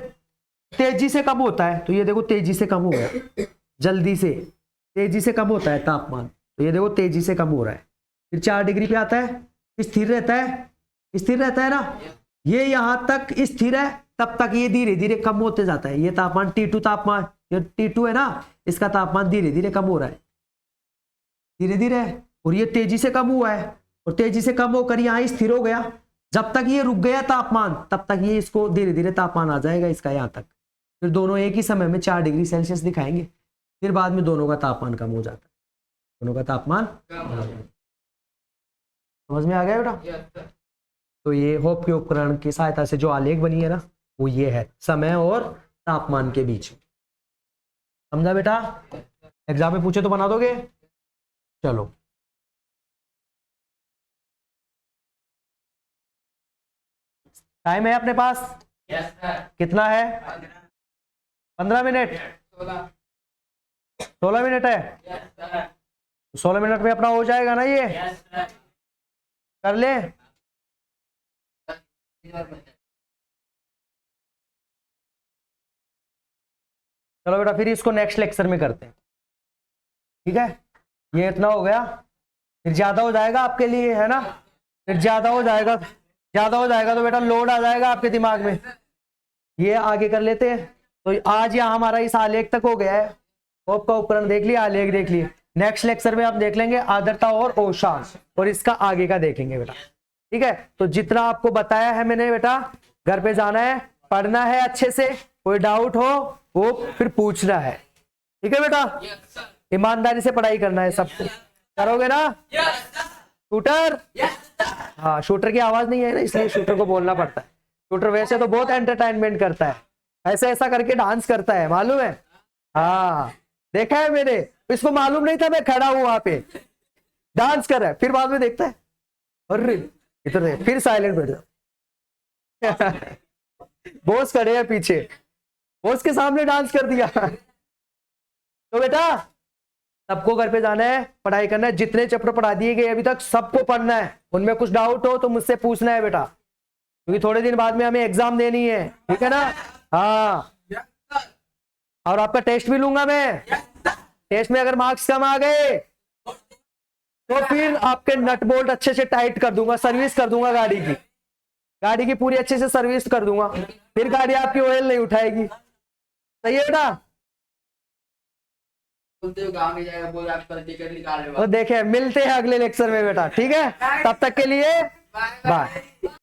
तेजी से कम होता है। तो ये देखो तेजी से कम हो गया, जल्दी से तेजी से कम होता है तापमान, तो ये देखो तेजी से कम हो रहा है। फिर 4 डिग्री पे आता है, स्थिर रहता है, स्थिर रहता है ना, ये यहां तक स्थिर है, तब तक ये धीरे धीरे कम होते जाता है। ये तापमान T2 तापमान, ये T2 है ना, इसका तापमान धीरे धीरे कम हो रहा है, धीरे धीरे, और ये तेजी से कम हुआ है, और तेजी से कम होकर यहाँ स्थिर हो गया। जब तक ये रुक गया तापमान तब तक ये इसको धीरे धीरे तापमान आ जाएगा इसका यहाँ तक, फिर दोनों एक ही समय में 4 डिग्री सेल्सियस दिखाएंगे, फिर बाद में दोनों का तापमान कम हो जाता है, दोनों का तापमान समझ में आ गया बेटा। तो ये होप के उपकरण की सहायता से जो आलेख बनी है ना वो ये है समय और तापमान के बीच में, समझा बेटा। एग्जाम में पूछे तो बना दोगे। चलो टाइम है अपने पास? yes, कितना है? 15 मिनट 16 मिनट है। yes, 16 मिनट में अपना हो जाएगा ना ये? yes, कर ले। चलो बेटा फिर इसको नेक्स्ट लेक्चर में करते हैं, ठीक है। ये इतना हो गया, फिर ज्यादा हो जाएगा आपके लिए है ना, फिर ज्यादा हो जाएगा तो बेटा लोड आ जाएगा आपके दिमाग में। ये आगे कर लेते हैं। तो आज यहाँ हमारा इस आलेख तक हो गया है, होप का उपकरण देख लिया, आलेख देख लिए। नेक्स्ट लेक्चर में आप देख लेंगे आर्द्रता और ओशांश, और इसका आगे का देखेंगे बेटा, ठीक है। तो जितना आपको बताया है मैंने बेटा, घर पे जाना है, पढ़ना है अच्छे से, कोई डाउट हो वो फिर पूछना है, ठीक है बेटा। ईमानदारी से पढ़ाई करना है, सब करोगे ना? शूटर? हाँ, शूटर की आवाज नहीं है ना, इसलिए शूटर को बोलना पड़ता है। शूटर वैसे तो बहुत एंटरटेनमेंट करता है, ऐसा ऐसा करके डांस करता है, मालूम है? हाँ देखा है मैंने, इसको मालूम नहीं था मैं खड़ा हूं वहां पे, डांस कर रहा है, फिर बाद में देखता है अरे इधर, फिर साइलेंट बैठ जाओ। बॉस खड़े हैं पीछे, बॉस के सामने डांस कर दिया। तो बेटा सबको घर पे जाना है, पढ़ाई करना है, जितने चैप्टर पढ़ा दिए गए अभी तक सबको पढ़ना है। उनमें कुछ डाउट हो तो मुझसे पूछना है बेटा, क्योंकि थोड़े दिन बाद में हमें एग्जाम देनी है, ठीक है ना? हाँ, और आपका टेस्ट भी लूंगा मैं। टेस्ट में अगर मार्क्स कम आ गए तो फिर आपके नट बोल्ट अच्छे से टाइट कर दूंगा, सर्विस कर दूंगा गाड़ी की पूरी अच्छे से सर्विस कर दूंगा, फिर गाड़ी आपकी ऑयल नहीं उठाएगी। सही है बेटा? तो देखे, मिलते हैं अगले लेक्चर में बेटा, ठीक है? तब तक के लिए बाय।